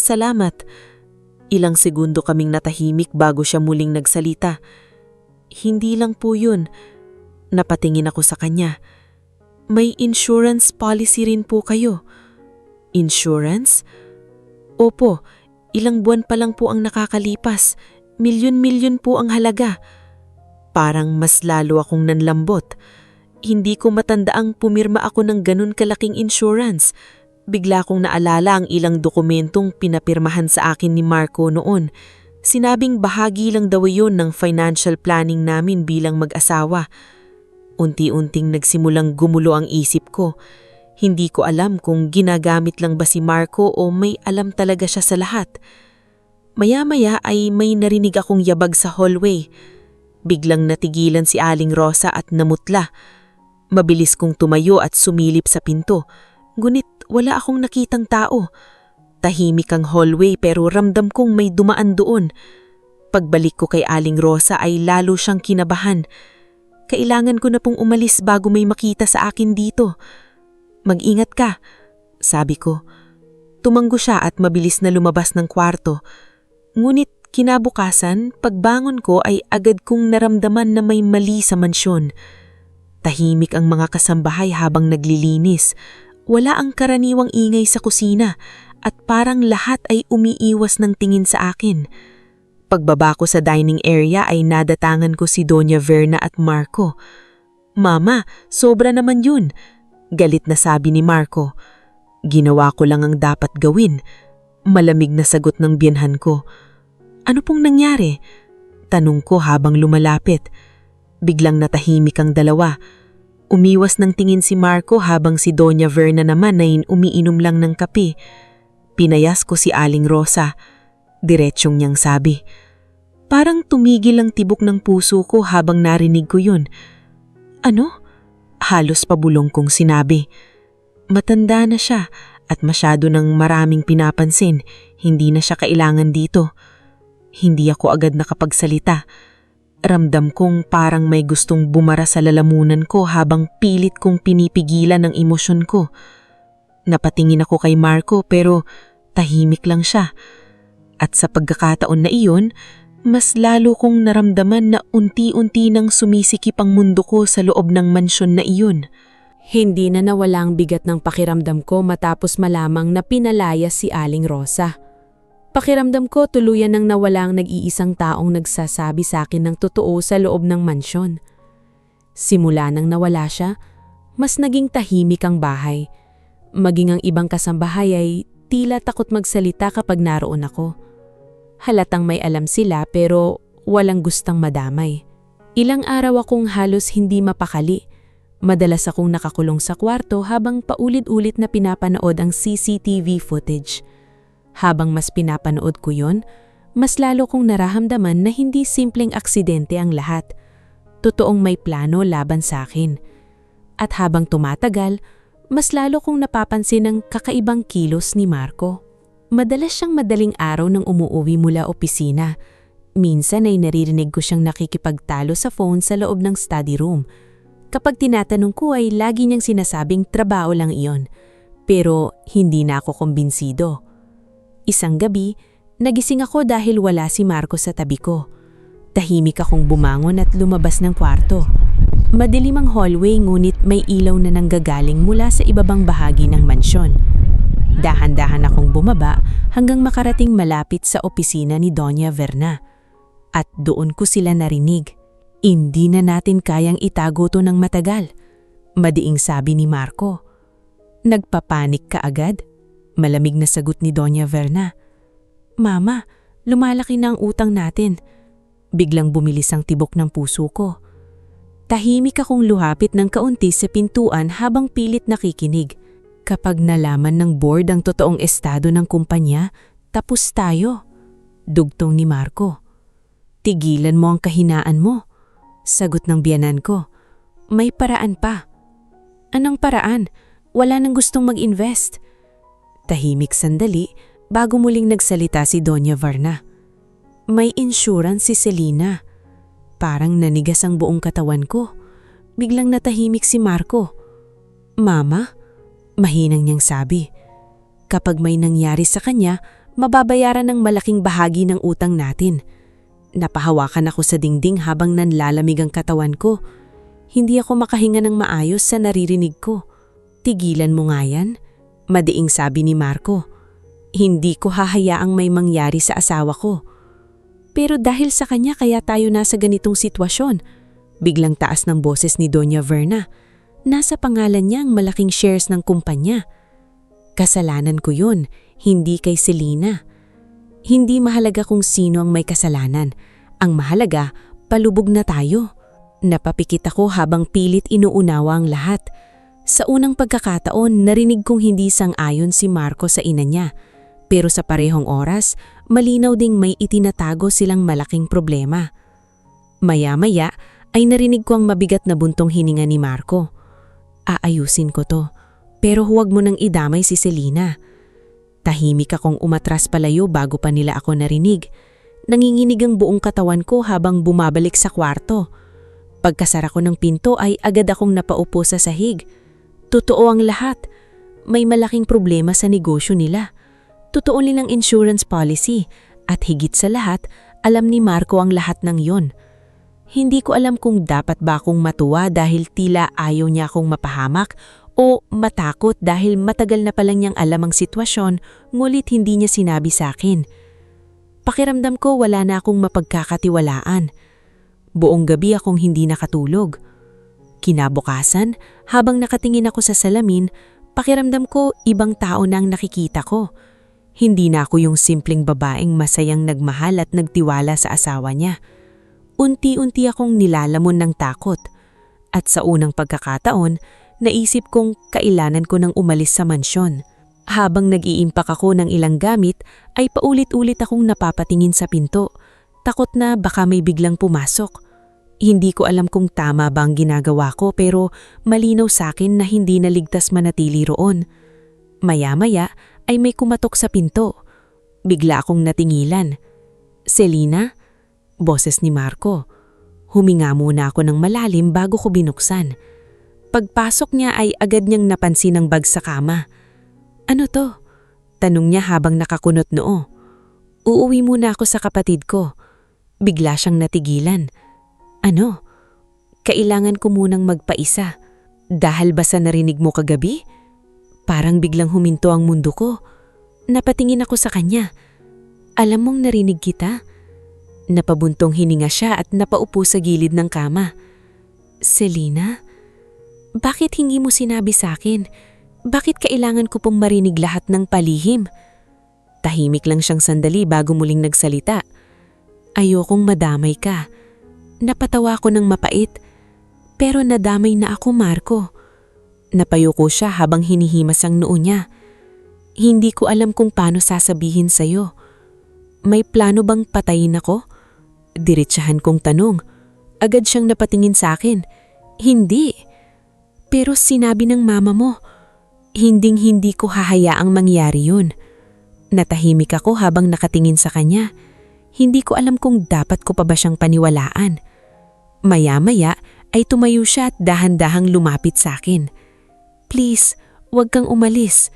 Salamat. Ilang segundo kaming natahimik bago siya muling nagsalita. Hindi lang po yun. Napatingin ako sa kanya. May insurance policy rin po kayo. Insurance? Opo, ilang buwan pa lang po ang nakakalipas. Milyon-milyon po ang halaga. Parang mas lalo akong nanlambot. Hindi ko matandaang pumirma ako ng ganun kalaking insurance. Bigla kong naalala ang ilang dokumentong pinapirmahan sa akin ni Marco noon. Sinabing bahagi lang daw yun ng financial planning namin bilang mag-asawa. Unti-unting nagsimulang gumulo ang isip ko. Hindi ko alam kung ginagamit lang ba si Marco o may alam talaga siya sa lahat. Maya-maya ay may narinig akong yabag sa hallway. Biglang natigilan si Aling Rosa at namutla. Mabilis kong tumayo at sumilip sa pinto. Ngunit wala akong nakitang tao. Tahimik ang hallway pero ramdam kong may dumaan doon. Pagbalik ko kay Aling Rosa ay lalo siyang kinabahan. Kailangan ko na pong umalis bago may makita sa akin dito. Mag-ingat ka, sabi ko. Tumanggo siya at mabilis na lumabas ng kwarto. Ngunit kinabukasan, pagbangon ko ay agad kong naramdaman na may mali sa mansyon. Tahimik ang mga kasambahay habang naglilinis. Wala ang karaniwang ingay sa kusina at parang lahat ay umiiwas ng tingin sa akin. Pagbaba ko sa dining area ay nadatangan ko si Doña Verna at Marco. Mama, sobra naman yun. Galit na sabi ni Marco. Ginawa ko lang ang dapat gawin. Malamig na sagot ng biyenhan ko. Ano pong nangyari? Tanong ko habang lumalapit. Biglang natahimik ang dalawa. Umiwas ng tingin si Marco habang si Doña Verna naman ay umiinom lang ng kape. Pinayas ko si Aling Rosa. Diretsyong niyang sabi. Parang tumigil ang tibok ng puso ko habang narinig ko yun. Ano? Halos pabulong kong sinabi. Matanda na siya at masyado ng maraming pinapansin. Hindi na siya kailangan dito. Hindi ako agad nakapagsalita. Ramdam kong parang may gustong bumara sa lalamunan ko habang pilit kong pinipigilan ang emosyon ko. Napatingin ako kay Marco pero tahimik lang siya. At sa pagkakataon na iyon, mas lalo kong naramdaman na unti-unti nang sumisikip ang mundo ko sa loob ng mansyon na iyon. Hindi na nawala ang bigat ng pakiramdam ko matapos malamang na pinalaya si Aling Rosa. Pakiramdam ko tuluyan nang nawala ang nag-iisang taong nagsasabi sa akin ng totoo sa loob ng mansyon. Simula nang nawala siya, mas naging tahimik ang bahay. Maging ang ibang kasambahay ay tila takot magsalita kapag naroon ako. Halatang may alam sila pero walang gustang madamay. Ilang araw akong halos hindi mapakali. Madalas akong nakakulong sa kwarto habang paulit-ulit na pinapanood ang CCTV footage. Habang mas pinapanood ko yon, mas lalo kong nararamdaman na hindi simpleng aksidente ang lahat. Totoong may plano laban sa akin. At habang tumatagal, mas lalo kong napapansin ang kakaibang kilos ni Marco. Madalas siyang madaling araw nang umuuwi mula opisina. Minsan ay naririnig ko siyang nakikipagtalo sa phone sa loob ng study room. Kapag tinatanong ko ay lagi niyang sinasabing trabaho lang iyon. Pero hindi na ako kumbinsido. Isang gabi, nagising ako dahil wala si Marco sa tabi ko. Tahimik akong bumangon at lumabas ng kwarto. Madilim ang hallway ngunit may ilaw na nanggagaling mula sa ibabang bahagi ng mansyon. Dahan-dahan akong bumaba hanggang makarating malapit sa opisina ni Doña Verna. At doon ko sila narinig. Hindi na natin kayang itago to ng matagal, madiing sabi ni Marco. Nagpapanik ka agad? Malamig na sagot ni Doña Verna. Mama, lumalaki na ang utang natin. Biglang bumilis ang tibok ng puso ko. Tahimik akong luhapit ng kaunti sa pintuan habang pilit nakikinig. Kapag nalaman ng board ang totoong estado ng kumpanya, tapos tayo. Dugtong ni Marco. Tigilan mo ang kahinaan mo. Sagot ng biyanan ko. May paraan pa. Anong paraan? Wala nang gustong mag-invest. Tahimik sandali bago muling nagsalita si Doña Verna. May insurance si Selena. Parang nanigas ang buong katawan ko. Biglang natahimik si Marco. Mama? Mahinang niyang sabi. Kapag may nangyari sa kanya, mababayaran ng malaking bahagi ng utang natin. Napahawakan ako sa dingding habang nanlalamig ang katawan ko. Hindi ako makahinga ng maayos sa naririnig ko. Tigilan mo nga yan, madiing sabi ni Marco. Hindi ko hahayaang may mangyari sa asawa ko. Pero dahil sa kanya kaya tayo nasa ganitong sitwasyon. Biglang taas ng boses ni Doña Verna. Nasa pangalan niya ang malaking shares ng kumpanya. Kasalanan ko yun, hindi kay Selena. Hindi mahalaga kung sino ang may kasalanan. Ang mahalaga, palubog na tayo. Napapikit ako habang pilit inuunawa ang lahat. Sa unang pagkakataon, narinig kong hindi sang-ayon si Marco sa ina niya. Pero sa parehong oras, malinaw ding may itinatago silang malaking problema. Maya-maya ay narinig ko ang mabigat na buntong hininga ni Marco. Aayusin ko to, pero huwag mo nang idamay si Selena. Tahimik akong umatras palayo bago pa nila ako narinig. Nanginginig ang buong katawan ko habang bumabalik sa kwarto. Pagkasara ko ng pinto ay agad akong napaupo sa sahig. Totoo ang lahat. May malaking problema sa negosyo nila. Totoo nilang insurance policy at higit sa lahat, alam ni Marco ang lahat ng yon. Hindi ko alam kung dapat ba akong matuwa dahil tila ayaw niya akong mapahamak o matakot dahil matagal na palang niyang alam ang sitwasyon ngulit hindi niya sinabi sa akin. Pakiramdam ko wala na akong mapagkakatiwalaan. Buong gabi akong hindi nakatulog. Kinabukasan, habang nakatingin ako sa salamin, pakiramdam ko ibang tao na ang nakikita ko. Hindi na ako yung simpleng babaeng masayang nagmahal at nagtiwala sa asawa niya. Unti-unti akong nilalamon ng takot. At sa unang pagkakataon, naisip kong kailanan ko nang umalis sa mansyon. Habang nag-iimpak ako ng ilang gamit, ay paulit-ulit akong napapatingin sa pinto. Takot na baka may biglang pumasok. Hindi ko alam kung tama ba ang ginagawa ko pero malinaw sa akin na hindi naligtas manatili roon. Maya-maya ay may kumatok sa pinto. Bigla akong natingilan. Selena? Boses ni Marco. Huminga muna ako ng malalim bago ko binuksan. Pagpasok niya ay agad niyang napansin ang bag sa kama. Ano to? Tanong niya habang nakakunot noo. Uuwi muna ako sa kapatid ko. Bigla siyang natigilan. Ano? Kailangan ko munang magpaisa. Dahil ba sa narinig mo kagabi? Parang biglang huminto ang mundo ko. Napatingin ako sa kanya. Alam mong narinig kita? Napabuntong hininga siya at napaupo sa gilid ng kama. Selena? Bakit hindi mo sinabi sa akin? Bakit kailangan ko pong marinig lahat ng palihim? Tahimik lang siyang sandali bago muling nagsalita. Ayokong madamay ka. Napatawa ko ng mapait. Pero nadamay na ako, Marco. Napayuko siya habang hinihimas ang noo niya. Hindi ko alam kung paano sasabihin sa'yo. May plano bang patayin ako? Diretsahan kong tanong. Agad siyang napatingin sa akin. Hindi. Pero sinabi ng mama mo, hinding-hindi ko hahayaang mangyari yun. Natahimik ako habang nakatingin sa kanya. Hindi ko alam kung dapat ko pa ba siyang paniwalaan. Maya-maya ay tumayo siya at dahan-dahang lumapit sa akin. Please, huwag kang umalis.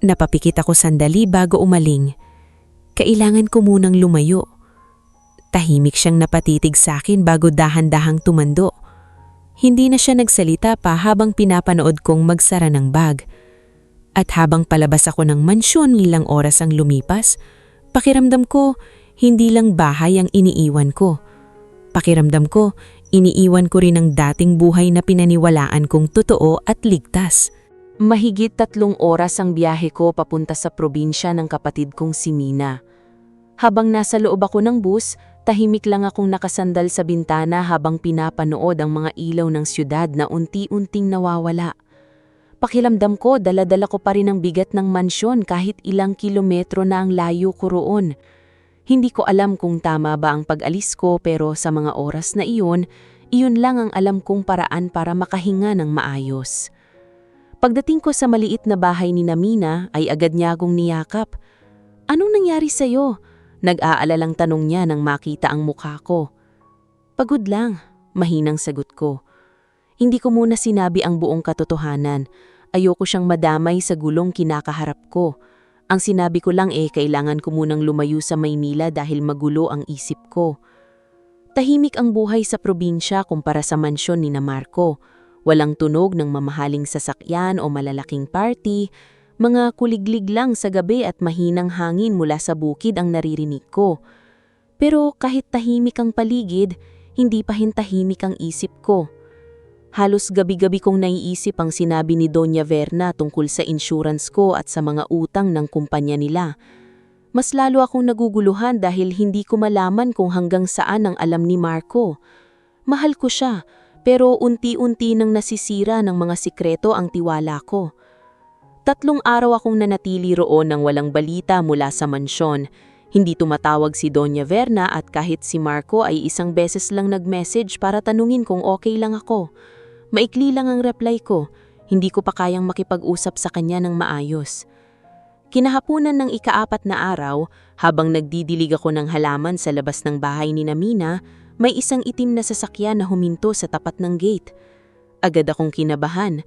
Napapikit ako sandali bago umaling. Kailangan ko munang lumayo. Tahimik siyang napatitig sa akin bago dahan-dahang tumando. Hindi na siya nagsalita pa habang pinapanood kong magsara ng bag. At habang palabas ako ng mansyon ilang oras ang lumipas, pakiramdam ko hindi lang bahay ang iniiwan ko. Pakiramdam ko, iniiwan ko rin ang dating buhay na pinaniwalaan kong totoo at ligtas. Mahigit 3 oras ang biyahe ko papunta sa probinsya ng kapatid kong si Mina. Habang nasa loob ako ng bus, tahimik lang akong nakasandal sa bintana habang pinapanood ang mga ilaw ng siyudad na unti-unting nawawala. Pakiramdam ko, dala-dala ko pa rin ang bigat ng mansyon kahit ilang kilometro na ang layo ko roon. Hindi ko alam kung tama ba ang pag-alis ko pero sa mga oras na iyon lang ang alam kong paraan para makahinga ng maayos. Pagdating ko sa maliit na bahay ni Mina ay agad niya akong niyakap. "Anong nangyari sa'yo?" Nag-aalalang tanong niya nang makita ang mukha ko. "Pagod lang," mahinang sagot ko. Hindi ko muna sinabi ang buong katotohanan. Ayoko siyang madamay sa gulong kinakaharap ko. Ang sinabi ko lang kailangan ko munang lumayo sa Maynila dahil magulo ang isip ko. Tahimik ang buhay sa probinsya kumpara sa mansyon ni Marco. Walang tunog ng mamahaling sasakyan o malalaking party, mga kuliglig lang sa gabi at mahinang hangin mula sa bukid ang naririnig ko. Pero kahit tahimik ang paligid, hindi pa tahimik ang isip ko. Halos gabi-gabi kong naiisip ang sinabi ni Doña Verna tungkol sa insurance ko at sa mga utang ng kumpanya nila. Mas lalo akong naguguluhan dahil hindi ko malaman kung hanggang saan ang alam ni Marco. Mahal ko siya, pero unti-unti nang nasisira ng mga sikreto ang tiwala ko. 3 araw akong nanatili roon nang walang balita mula sa mansyon. Hindi tumatawag si Doña Verna at kahit si Marco ay isang beses lang nag-message para tanungin kung okay lang ako. Maikli lang ang reply ko, hindi ko pa kayang makipag-usap sa kanya ng maayos. Kinahapunan ng ika-4 na araw, habang nagdidilig ako ng halaman sa labas ng bahay ni Mina, may isang itim na sasakyan na huminto sa tapat ng gate. Agad akong kinabahan.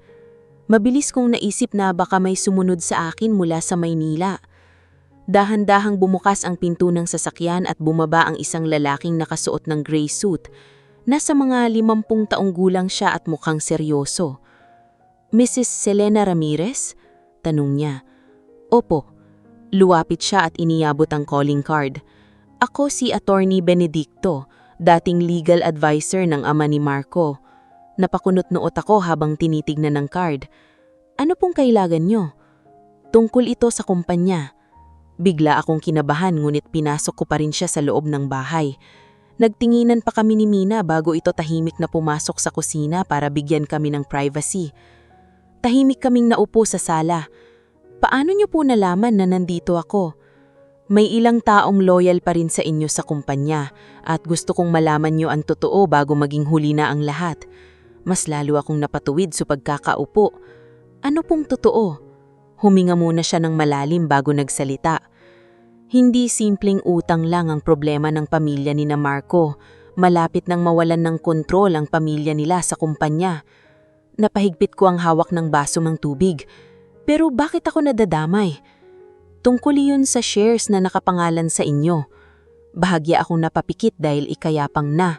Mabilis kong naisip na baka may sumunod sa akin mula sa Maynila. Dahan-dahang bumukas ang pinto ng sasakyan at bumaba ang isang lalaking nakasuot ng gray suit. Nasa mga 50 taong gulang siya at mukhang seryoso. "Mrs. Selena Ramirez?" tanong niya. "Opo." Luwapit siya at iniyabot ang calling card. "Ako si Attorney Benedicto, dating legal advisor ng ama ni Marco." Napakunot-nuot ako habang tinitignan ng card. "Ano pong kailangan niyo?" "Tungkol ito sa kumpanya." Bigla akong kinabahan ngunit pinasok ko pa rin siya sa loob ng bahay. Nagtinginan pa kami ni Mina bago ito tahimik na pumasok sa kusina para bigyan kami ng privacy. Tahimik kaming naupo sa sala. "Paano niyo po nalaman na nandito ako?" "May ilang taong loyal pa rin sa inyo sa kumpanya at gusto kong malaman niyo ang totoo bago maging huli na ang lahat." Mas lalo akong napatuwid sa pagkakaupo. "Ano pong totoo?" Huminga muna siya ng malalim bago nagsalita. "Hindi simpleng utang lang ang problema ng pamilya ni Marco. Malapit nang mawalan ng kontrol ang pamilya nila sa kumpanya." Napahigpit ko ang hawak ng baso ng tubig. "Pero bakit ako nadadamay?" "Tungkol iyon sa shares na nakapangalan sa inyo." Bahagya akong napapikit dahil ikayapang na.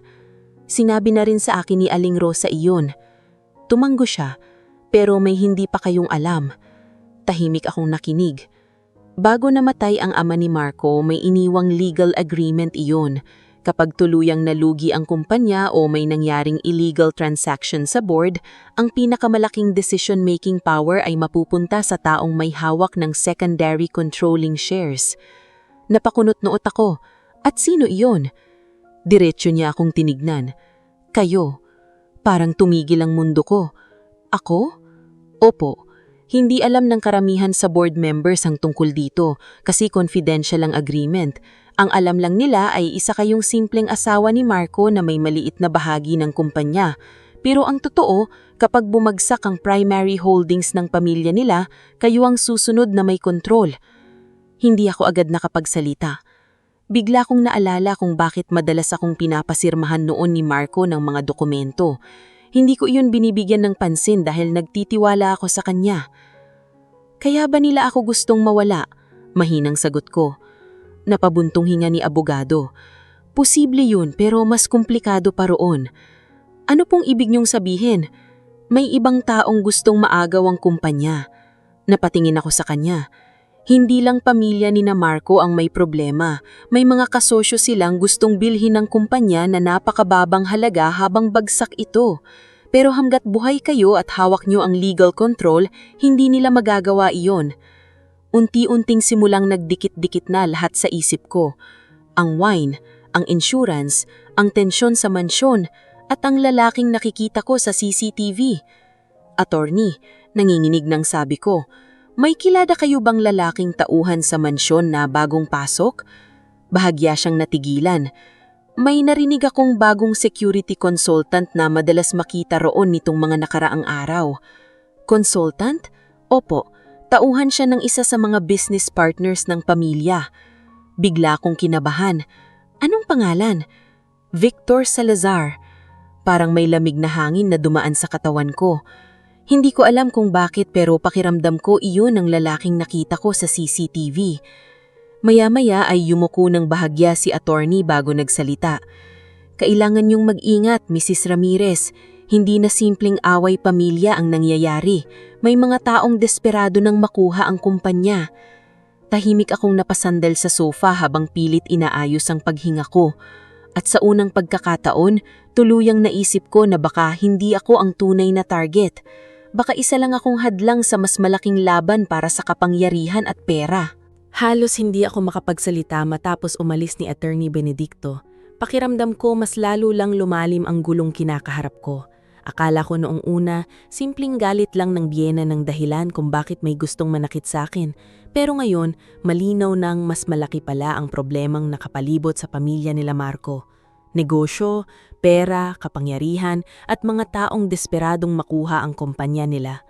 "Sinabi na rin sa akin ni Aling Rosa iyon." Tumanggo siya, "Pero may hindi pa kayong alam." Tahimik akong nakinig. Bago namatay ang ama ni Marco, may iniwang legal agreement iyon. Kapag tuluyang nalugi ang kumpanya o may nangyaring illegal transaction sa board, ang pinakamalaking decision-making power ay mapupunta sa taong may hawak ng secondary controlling shares. Napakunot-nuot ako. "At sino iyon?" Diretso niya akong tinignan. "Kayo." Parang tumigil ang mundo ko. "Ako?" "Opo. Hindi alam ng karamihan sa board members ang tungkol dito kasi confidential ang agreement. Ang alam lang nila ay isa kayong simpleng asawa ni Marco na may maliit na bahagi ng kumpanya. Pero ang totoo, kapag bumagsak ang primary holdings ng pamilya nila, kayo ang susunod na may kontrol." Hindi ako agad nakapagsalita. Bigla kong naalala kung bakit madalas akong pinapasirmahan noon ni Marco ng mga dokumento. Hindi ko iyon binibigyan ng pansin dahil nagtitiwala ako sa kanya. Kaya ba nila ako gustong mawala? Mahinang sagot ko. Napabuntong hinga ni abogado. Posible yun pero mas komplikado pa roon. Ano pong ibig niyong sabihin? May ibang taong gustong maagaw ang kumpanya. Napatingin ako sa kanya. Hindi lang pamilya ni na Marco ang may problema. May mga kasosyo silang gustong bilhin ng kumpanya na napakababang halaga habang bagsak ito. Pero hanggat buhay kayo at hawak nyo ang legal control, hindi nila magagawa iyon. Unti-unting simulang nagdikit-dikit na lahat sa isip ko. Ang wine, ang insurance, ang tensyon sa mansyon, at ang lalaking nakikita ko sa CCTV. Attorney, nanginginig ng sabi ko, may kilala kayo bang lalaking tauhan sa mansyon na bagong pasok? Bahagya siyang natigilan. May narinig akong bagong security consultant na madalas makita roon nitong mga nakaraang araw. Consultant? Opo, tauhan siya ng isa sa mga business partners ng pamilya. Bigla akong kinabahan. Anong pangalan? Victor Salazar. Parang may lamig na hangin na dumaan sa katawan ko. Hindi ko alam kung bakit pero pakiramdam ko iyon ang lalaking nakita ko sa CCTV. Maya-maya ay yumuko ng bahagya si attorney bago nagsalita. Kailangan niyong mag-ingat, Mrs. Ramirez. Hindi na simpleng away pamilya ang nangyayari. May mga taong desperado nang makuha ang kumpanya. Tahimik akong napasandal sa sofa habang pilit inaayos ang paghinga ko. At sa unang pagkakataon, tuluyang naisip ko na baka hindi ako ang tunay na target. Baka isa lang akong hadlang sa mas malaking laban para sa kapangyarihan at pera. Halos hindi ako makapagsalita matapos umalis ni Attorney Benedicto. Pakiramdam ko mas lalo lang lumalim ang gulong kinakaharap ko. Akala ko noong una, simpleng galit lang ng biyena ng dahilan kung bakit may gustong manakit sa akin. Pero ngayon, malinaw nang mas malaki pala ang problemang nakapalibot sa pamilya nila Marco. Negosyo, pera, kapangyarihan at mga taong desperadong makuha ang kumpanya nila.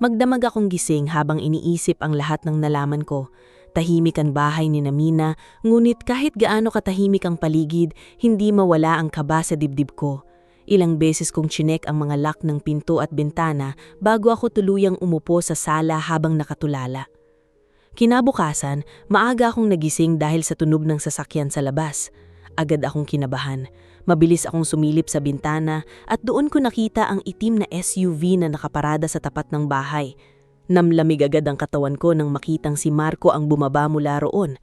Magdamag akong gising habang iniisip ang lahat ng nalaman ko. Tahimik ang bahay ni Mina, ngunit kahit gaano katahimik ang paligid, hindi mawala ang kaba sa dibdib ko. Ilang beses kong chinek ang mga lock ng pinto at bintana bago ako tuluyang umupo sa sala habang nakatulala. Kinabukasan, maaga akong nagising dahil sa tunog ng sasakyan sa labas. Agad akong kinabahan. Mabilis akong sumilip sa bintana at doon ko nakita ang itim na SUV na nakaparada sa tapat ng bahay. Namlamig agad ang katawan ko nang makitang si Marco ang bumaba mula roon.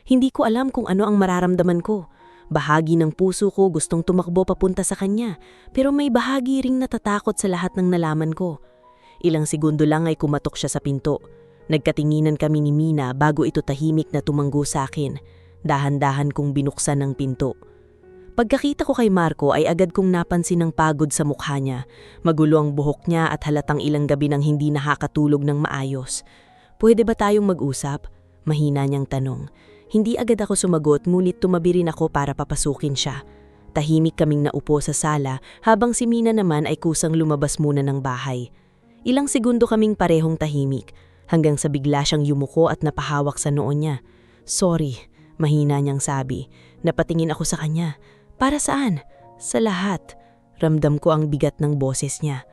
Hindi ko alam kung ano ang mararamdaman ko. Bahagi ng puso ko gustong tumakbo papunta sa kanya, pero may bahagi ring natatakot sa lahat ng nalaman ko. Ilang segundo lang ay kumatok siya sa pinto. Nagkatinginan kami ni Mina bago ito tahimik na tumanggo sa akin. Dahan-dahan kong binuksan ang pinto. Pagkakita ko kay Marco ay agad kong napansin ang pagod sa mukha niya. Magulo ang buhok niya at halatang ilang gabi nang hindi nakakatulog ng maayos. Pwede ba tayong mag-usap? Mahina niyang tanong. Hindi agad ako sumagot ngunit tumabi rin ako para papasukin siya. Tahimik kaming naupo sa sala habang si Mina naman ay kusang lumabas muna ng bahay. Ilang segundo kaming parehong tahimik hanggang sa bigla siyang yumuko at napahawak sa noo niya. Sorry, mahina niyang sabi. Napatingin ako sa kanya. Para saan? Sa lahat. Ramdam ko ang bigat ng boses niya.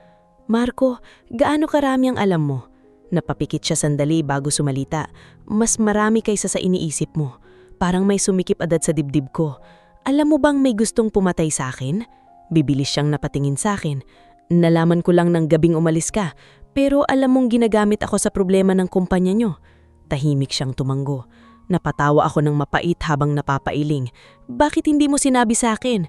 Marco, gaano karami ang alam mo? Napapikit siya sandali bago sumalita. Mas marami kaysa sa iniisip mo. Parang may sumikip agad sa dibdib ko. Alam mo bang may gustong pumatay sa akin? Bibilis siyang napatingin sa akin. Nalaman ko lang ng gabing umalis ka, pero alam mong ginagamit ako sa problema ng kumpanya nyo. Tahimik siyang tumanggo. Napatawa ako ng mapait habang napapailing. Bakit hindi mo sinabi sa akin?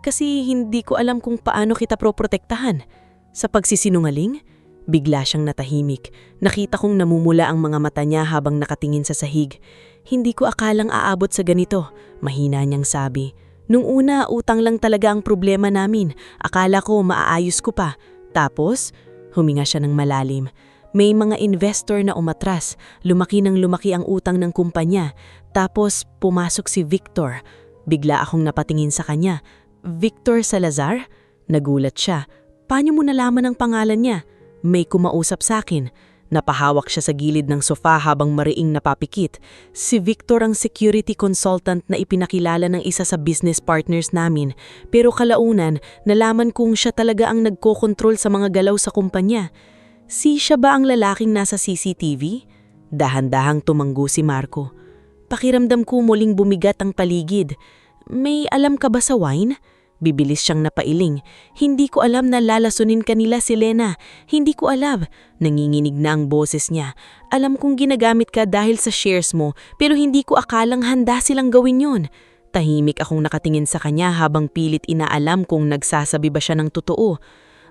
Kasi hindi ko alam kung paano kita proprotektahan. Sa pagsisinungaling? Bigla siyang natahimik. Nakita kong namumula ang mga mata niya habang nakatingin sa sahig. Hindi ko akalang aabot sa ganito, mahina niyang sabi. Nung una, utang lang talaga ang problema namin. Akala ko maaayos ko pa. Tapos, huminga siya ng malalim. May mga investor na umatras. Lumaki ng lumaki ang utang ng kumpanya. Tapos, pumasok si Victor. Bigla akong napatingin sa kanya. Victor Salazar? Nagulat siya. Paano mo nalaman ang pangalan niya? May kumausap sa akin. Napahawak siya sa gilid ng sofa habang mariing napapikit. Si Victor ang security consultant na ipinakilala ng isa sa business partners namin. Pero kalaunan, nalaman kong siya talaga ang nagkokontrol sa mga galaw sa kumpanya. Siya ba ang lalaking nasa CCTV? Dahan-dahang tumanggo si Marco. Pakiramdam ko muling bumigat ang paligid. May alam ka ba sa wine? Bibilis siyang napailing. Hindi ko alam na lalasunin kanila si Lena. Hindi ko alam. Nanginginig na ang boses niya. Alam kong ginagamit ka dahil sa shares mo, pero hindi ko akalang handa silang gawin yun. Tahimik akong nakatingin sa kanya habang pilit inaalam kung nagsasabi ba siya ng totoo.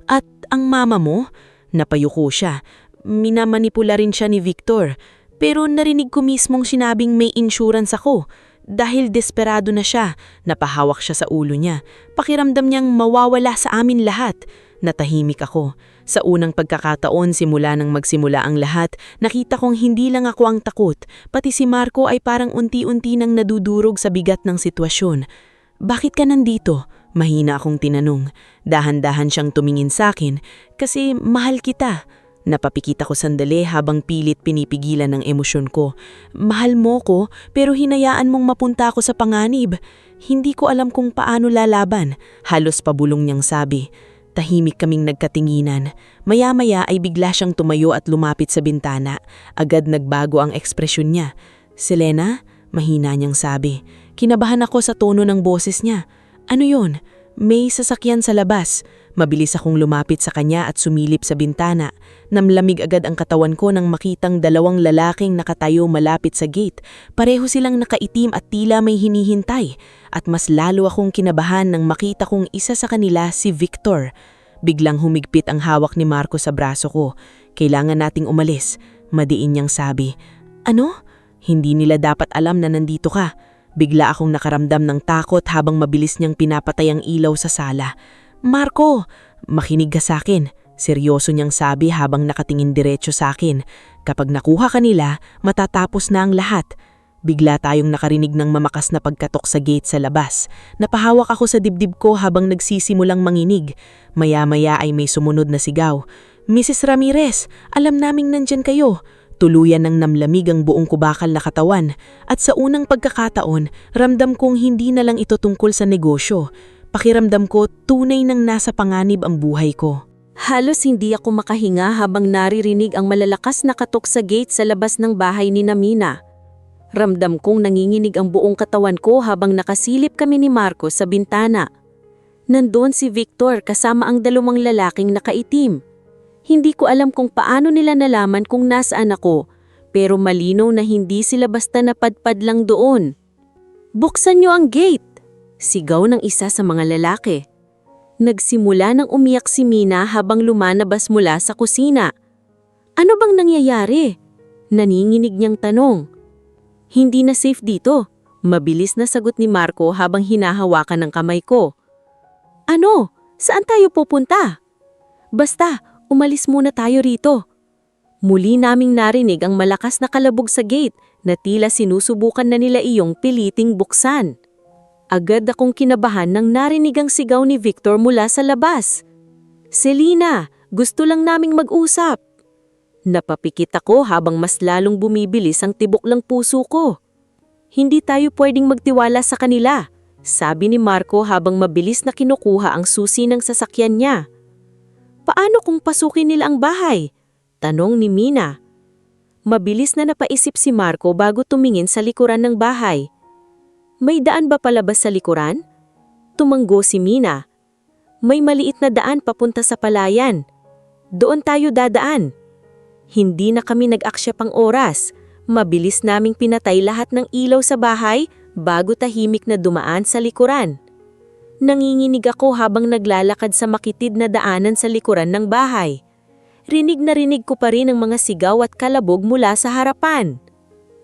At ang mama mo? Napayuko siya. Minamanipula rin siya ni Victor. Pero narinig ko mismong sinabing may insurance ako. Dahil desperado na siya, napahawak siya sa ulo niya. Pakiramdam niyang mawawala sa amin lahat. Natahimik ako. Sa unang pagkakataon simula nang magsimula ang lahat, nakita kong hindi lang ako ang takot. Pati si Marco ay parang unti-unti nang nadudurog sa bigat ng sitwasyon. Bakit ka nandito? Mahina akong tinanong. Dahan-dahan siyang tumingin sa akin kasi mahal kita. Napapikit ako sandali habang pilit pinipigilan ng emosyon ko. Mahal mo ko pero hinayaan mong mapunta ako sa panganib. Hindi ko alam kung paano lalaban. Halos pabulong niyang sabi. Tahimik kaming nagkatinginan. Maya-maya ay bigla siyang tumayo at lumapit sa bintana. Agad nagbago ang ekspresyon niya. Selena, mahina niyang sabi. Kinabahan ako sa tono ng boses niya. Ano yon? May sasakyan sa labas. Mabilis akong lumapit sa kanya at sumilip sa bintana. Namlamig agad ang katawan ko nang makitang dalawang lalaking nakatayo malapit sa gate. Pareho silang nakaitim at tila may hinihintay. At mas lalo akong kinabahan nang makita kong isa sa kanila si Victor. Biglang humigpit ang hawak ni Marco sa braso ko. Kailangan nating umalis. Madiin niyang sabi. Ano? Hindi nila dapat alam na nandito ka. Bigla akong nakaramdam ng takot habang mabilis niyang pinapatay ang ilaw sa sala. Marco, makinig ka sa akin. Seryoso niyang sabi habang nakatingin diretso sa akin. Kapag nakuha ka nila, matatapos na ang lahat. Bigla tayong nakarinig ng mamakas na pagkatok sa gate sa labas. Napahawak ako sa dibdib ko habang nagsisimulang manginig. Maya-maya ay may sumunod na sigaw. Mrs. Ramirez, alam naming nandyan kayo. Tuluyan ng namlamig ang buong kubakal na katawan. At sa unang pagkakataon, ramdam kong hindi na lang ito tungkol sa negosyo. Pakiramdam ko tunay nang nasa panganib ang buhay ko. Halos hindi ako makahinga habang naririnig ang malalakas na katok sa gate sa labas ng bahay ni Mina. Ramdam kong nanginginig ang buong katawan ko habang nakasilip kami ni Marco sa bintana. Nandoon si Victor kasama ang dalawang lalaking nakaitim. Hindi ko alam kung paano nila nalaman kung nasaan ako, pero malinaw na hindi sila basta napadpad lang doon. Buksan niyo ang gate! Sigaw ng isa sa mga lalaki. Nagsimula nang umiyak si Mina habang lumalabas mula sa kusina. Ano bang nangyayari? Naninginig niyang tanong. Hindi na safe dito. Mabilis na sagot ni Marco habang hinahawakan ng kamay ko. Ano? Saan tayo pupunta? Basta, umalis muna tayo rito. Muli naming narinig ang malakas na kalabog sa gate na tila sinusubukan na nila iyong piliting buksan. Agad akong kinabahan nang narinig ang sigaw ni Victor mula sa labas. Selena, gusto lang naming mag-usap. Napapikit ako habang mas lalong bumibilis ang tibok ng puso ko. Hindi tayo pwedeng magtiwala sa kanila, sabi ni Marco habang mabilis na kinukuha ang susi ng sasakyan niya. Paano kung pasukin nila ang bahay? Tanong ni Mina. Mabilis na napaisip si Marco bago tumingin sa likuran ng bahay. May daan ba palabas sa likuran? Tumanggo si Mina. May maliit na daan papunta sa palayan. Doon tayo dadaan. Hindi na kami nag-aksya pang oras. Mabilis naming pinatay lahat ng ilaw sa bahay bago tahimik na dumaan sa likuran. Nanginginig ako habang naglalakad sa makitid na daanan sa likuran ng bahay. Rinig na rinig ko pa rin ang mga sigaw at kalabog mula sa harapan.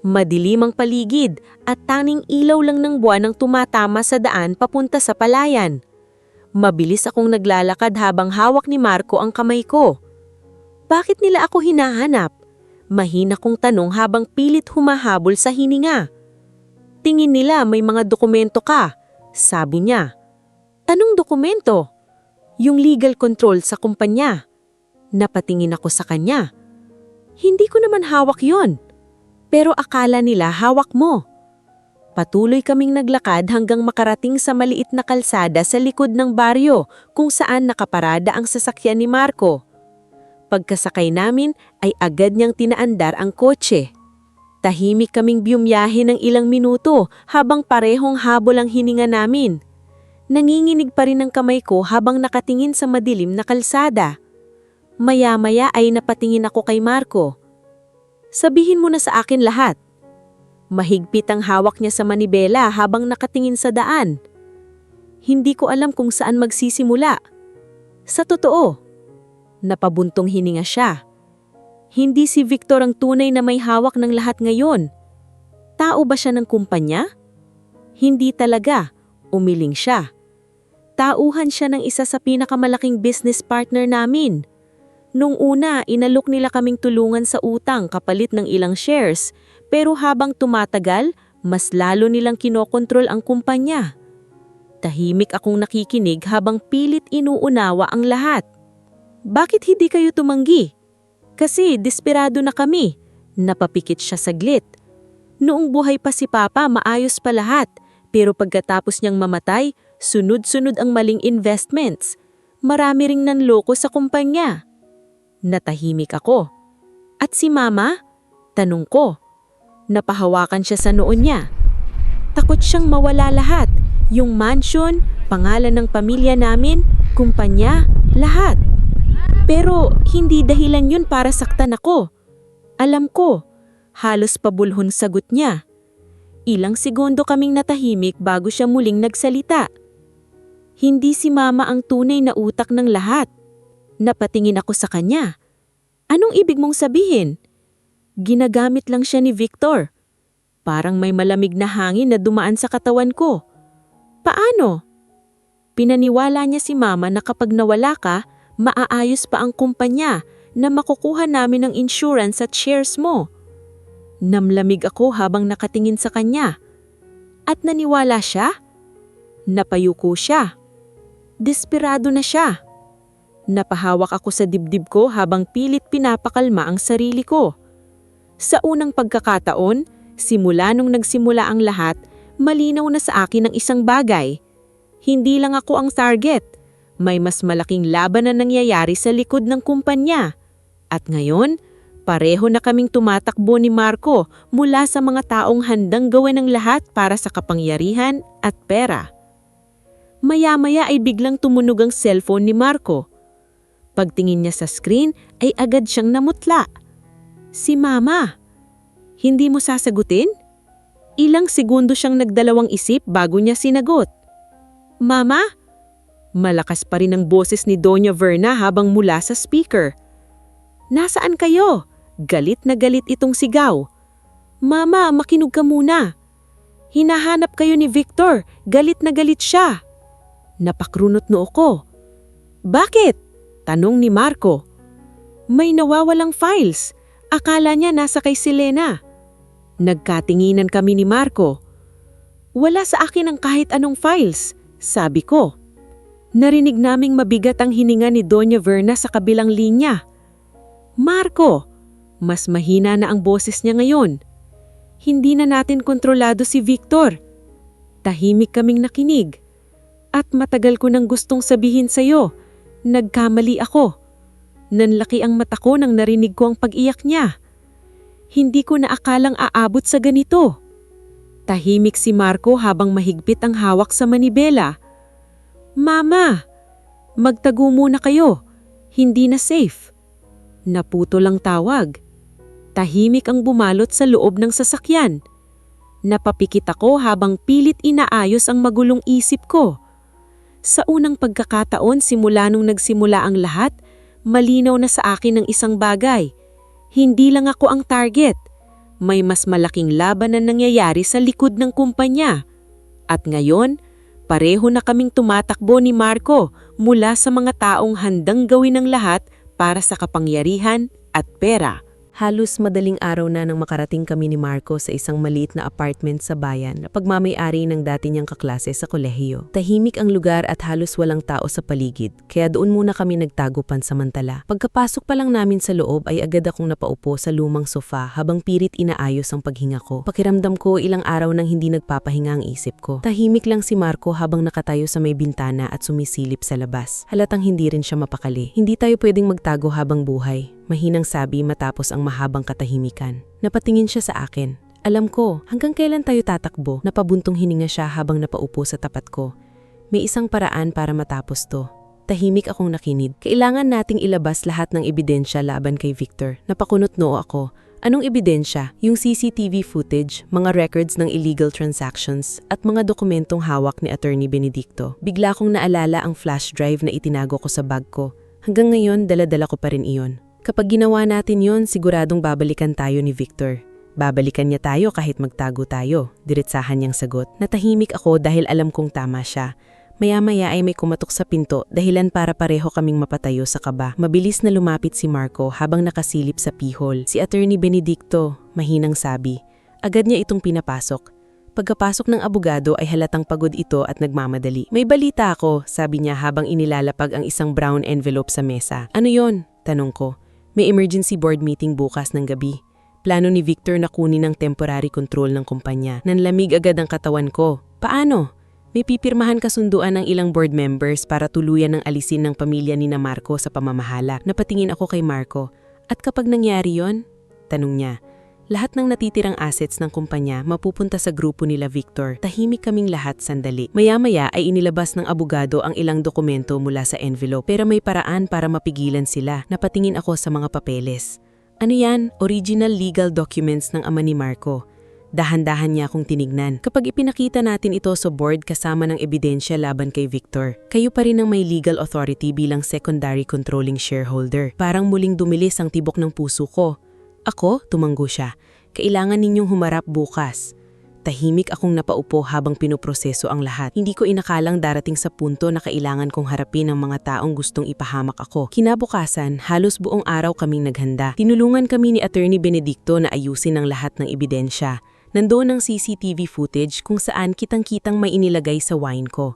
Madilim ang paligid at tanging ilaw lang ng buwan ang tumatama sa daan papunta sa palayan. Mabilis akong naglalakad habang hawak ni Marco ang kamay ko. Bakit nila ako hinahanap? Mahina kong tanong habang pilit humahabol sa hininga. Tingin nila may mga dokumento ka, sabi niya. Anong dokumento? Yung legal control sa kumpanya. Napatingin ako sa kanya. Hindi ko naman hawak yon. Pero akala nila hawak mo. Patuloy kaming naglakad hanggang makarating sa maliit na kalsada sa likod ng baryo kung saan nakaparada ang sasakyan ni Marco. Pagkasakay namin ay agad niyang tinaandar ang kotse. Tahimik kaming biyumyahe ng ilang minuto habang parehong habol ang hininga namin. Nanginginig pa rin ang kamay ko habang nakatingin sa madilim na kalsada. Maya-maya ay napatingin ako kay Marco. Sabihin mo na sa akin lahat. Mahigpit ang hawak niya sa manibela habang nakatingin sa daan. Hindi ko alam kung saan magsisimula. Sa totoo, napabuntong hininga siya. Hindi si Victor ang tunay na may hawak ng lahat ngayon. Tao ba siya ng kumpanya? Hindi talaga, umiling siya. Tauhan siya ng isa sa pinakamalaking business partner namin. Nung una, inalok nila kaming tulungan sa utang kapalit ng ilang shares, pero habang tumatagal, mas lalo nilang kinokontrol ang kumpanya. Tahimik akong nakikinig habang pilit inuunawa ang lahat. Bakit hindi kayo tumanggi? Kasi desperado na kami. Napapikit siya saglit. Noong buhay pa si Papa, maayos pa lahat. Pero pagkatapos niyang mamatay, sunod-sunod ang maling investments. Marami ring nanloko sa kumpanya. Natahimik ako. At si Mama? Tanong ko. Napahawakan siya sa noo niya. Takot siyang mawala lahat. Yung mansion, pangalan ng pamilya namin, kumpanya, lahat. Pero hindi dahilan yun para saktan ako. Alam ko, halos pabulhon sagot niya. Ilang segundo kaming natahimik bago siya muling nagsalita. Hindi si Mama ang tunay na utak ng lahat. Napatingin ako sa kanya. Anong ibig mong sabihin? Ginagamit lang siya ni Victor. Parang may malamig na hangin na dumaan sa katawan ko. Paano? Pinaniwala niya si Mama na kapag nawala ka, maaayos pa ang kumpanya na makukuha namin ng insurance at shares mo. Namlamig ako habang nakatingin sa kanya. At naniwala siya? Napayuko siya. Desperado na siya. Napahawak ako sa dibdib ko habang pilit pinapakalma ang sarili ko. Sa unang pagkakataon, simula nung nagsimula ang lahat, malinaw na sa akin ang isang bagay. Hindi lang ako ang target. May mas malaking laban na nangyayari sa likod ng kumpanya. At ngayon, pareho na kaming tumatakbo ni Marco mula sa mga taong handang gawin ang lahat para sa kapangyarihan at pera. Maya-maya ay biglang tumunog ang cellphone ni Marco. Pagtingin niya sa screen ay agad siyang namutla. Si Mama. Hindi mo sasagutin? Ilang segundo siyang nagdalawang isip bago niya sinagot. Mama? Malakas pa rin ang boses ni Doña Verna habang mula sa speaker. Nasaan kayo? Galit na galit itong sigaw. Mama, makinig ka muna. Hinahanap kayo ni Victor. Galit na galit siya. Napakrunot noo ko. Bakit? Tanong ni Marco. May nawawalang files. Akala niya nasa kay Selena. Nagkatinginan kami ni Marco. Wala sa akin ang kahit anong files, sabi ko. Narinig naming mabigat ang hininga ni Doña Verna sa kabilang linya. Marco, mas mahina na ang boses niya ngayon. Hindi na natin kontrolado si Victor. Tahimik kaming nakinig. At matagal ko nang gustong sabihin sa'yo, nagkamali ako. Nanlaki ang mata ko nang narinig ko ang pag-iyak niya. Hindi ko na akalang aabot sa ganito. Tahimik si Marco habang mahigpit ang hawak sa manibela. Mama, magtago muna kayo. Hindi na safe. Naputo lang tawag. Tahimik ang bumalot sa loob ng sasakyan. Napapikit ako habang pilit inaayos ang magulong isip ko. Sa unang pagkakataon simula nung nagsimula ang lahat, malinaw na sa akin ang isang bagay. Hindi lang ako ang target. May mas malaking laban na nangyayari sa likod ng kumpanya. At ngayon, pareho na kaming tumatakbo ni Marco mula sa mga taong handang gawin ang lahat para sa kapangyarihan at pera. Halos madaling araw na nang makarating kami ni Marco sa isang maliit na apartment sa bayan na pagmamay-ari ng dati niyang kaklase sa kolehiyo. Tahimik ang lugar at halos walang tao sa paligid, kaya doon muna kami nagtago pansamantala. Pagkapasok pa lang namin sa loob ay agad akong napaupo sa lumang sofa habang pilit inaayos ang paghinga ko. Pakiramdam ko ilang araw nang hindi nagpapahinga ang isip ko. Tahimik lang si Marco habang nakatayo sa may bintana at sumisilip sa labas. Halatang hindi rin siya mapakali. Hindi tayo pwedeng magtago habang buhay. Mahinang sabi matapos ang mahabang katahimikan. Napatingin siya sa akin. Alam ko, hanggang kailan tayo tatakbo? Napabuntong hininga siya habang napaupo sa tapat ko. May isang paraan para matapos to. Tahimik akong nakinig. Kailangan nating ilabas lahat ng ebidensya laban kay Victor. Napakunot noo ako. Anong ebidensya? Yung CCTV footage, mga records ng illegal transactions, at mga dokumentong hawak ni Attorney Benedicto. Bigla kong naalala ang flash drive na itinago ko sa bag ko. Hanggang ngayon, dala-dala ko pa rin iyon. Kapag ginawa natin yon, siguradong babalikan tayo ni Victor. Babalikan niya tayo kahit magtago tayo, diretsahan niyang sagot. Natahimik ako dahil alam kong tama siya. Maya-maya ay may kumatok sa pinto, dahilan para pareho kaming mapatayo sa kaba. Mabilis na lumapit si Marco habang nakasilip sa pihol. Si Attorney Benedicto, mahinang sabi. Agad niya itong pinapasok. Pagkapasok ng abogado ay halatang pagod ito at nagmamadali. May balita ako, sabi niya habang inilalapag ang isang brown envelope sa mesa. Ano yon? Tanong ko. May emergency board meeting bukas ng gabi. Plano ni Victor na kunin ang temporary control ng kumpanya. Nanlamig agad ang katawan ko. Paano? May pipirmahan kasunduan ng ilang board members para tuluyan ng alisin ng pamilya ni na Marco sa pamamahala. Napatingin ako kay Marco. At kapag nangyari yon? Tanong niya. Lahat ng natitirang assets ng kumpanya mapupunta sa grupo nila Victor. Tahimik kaming lahat sandali. Maya-maya ay inilabas ng abogado ang ilang dokumento mula sa envelope. Pero may paraan para mapigilan sila. Napatingin ako sa mga papeles. Ano yan? Original legal documents ng ama ni Marco. Dahan-dahan niya akong tinignan. Kapag ipinakita natin ito sa board kasama ng ebidensya laban kay Victor, kayo pa rin ang may legal authority bilang secondary controlling shareholder. Parang muling dumilis ang tibok ng puso ko. Ako, tumanggo siya. Kailangan ninyong humarap bukas. Tahimik akong napaupo habang pinoproseso ang lahat. Hindi ko inakalang darating sa punto na kailangan kong harapin ang mga taong gustong ipahamak ako. Kinabukasan, halos buong araw kaming naghanda. Tinulungan kami ni Attorney Benedicto na ayusin ang lahat ng ebidensya. Nandoon ang CCTV footage kung saan kitang-kitang may inilagay sa wine ko.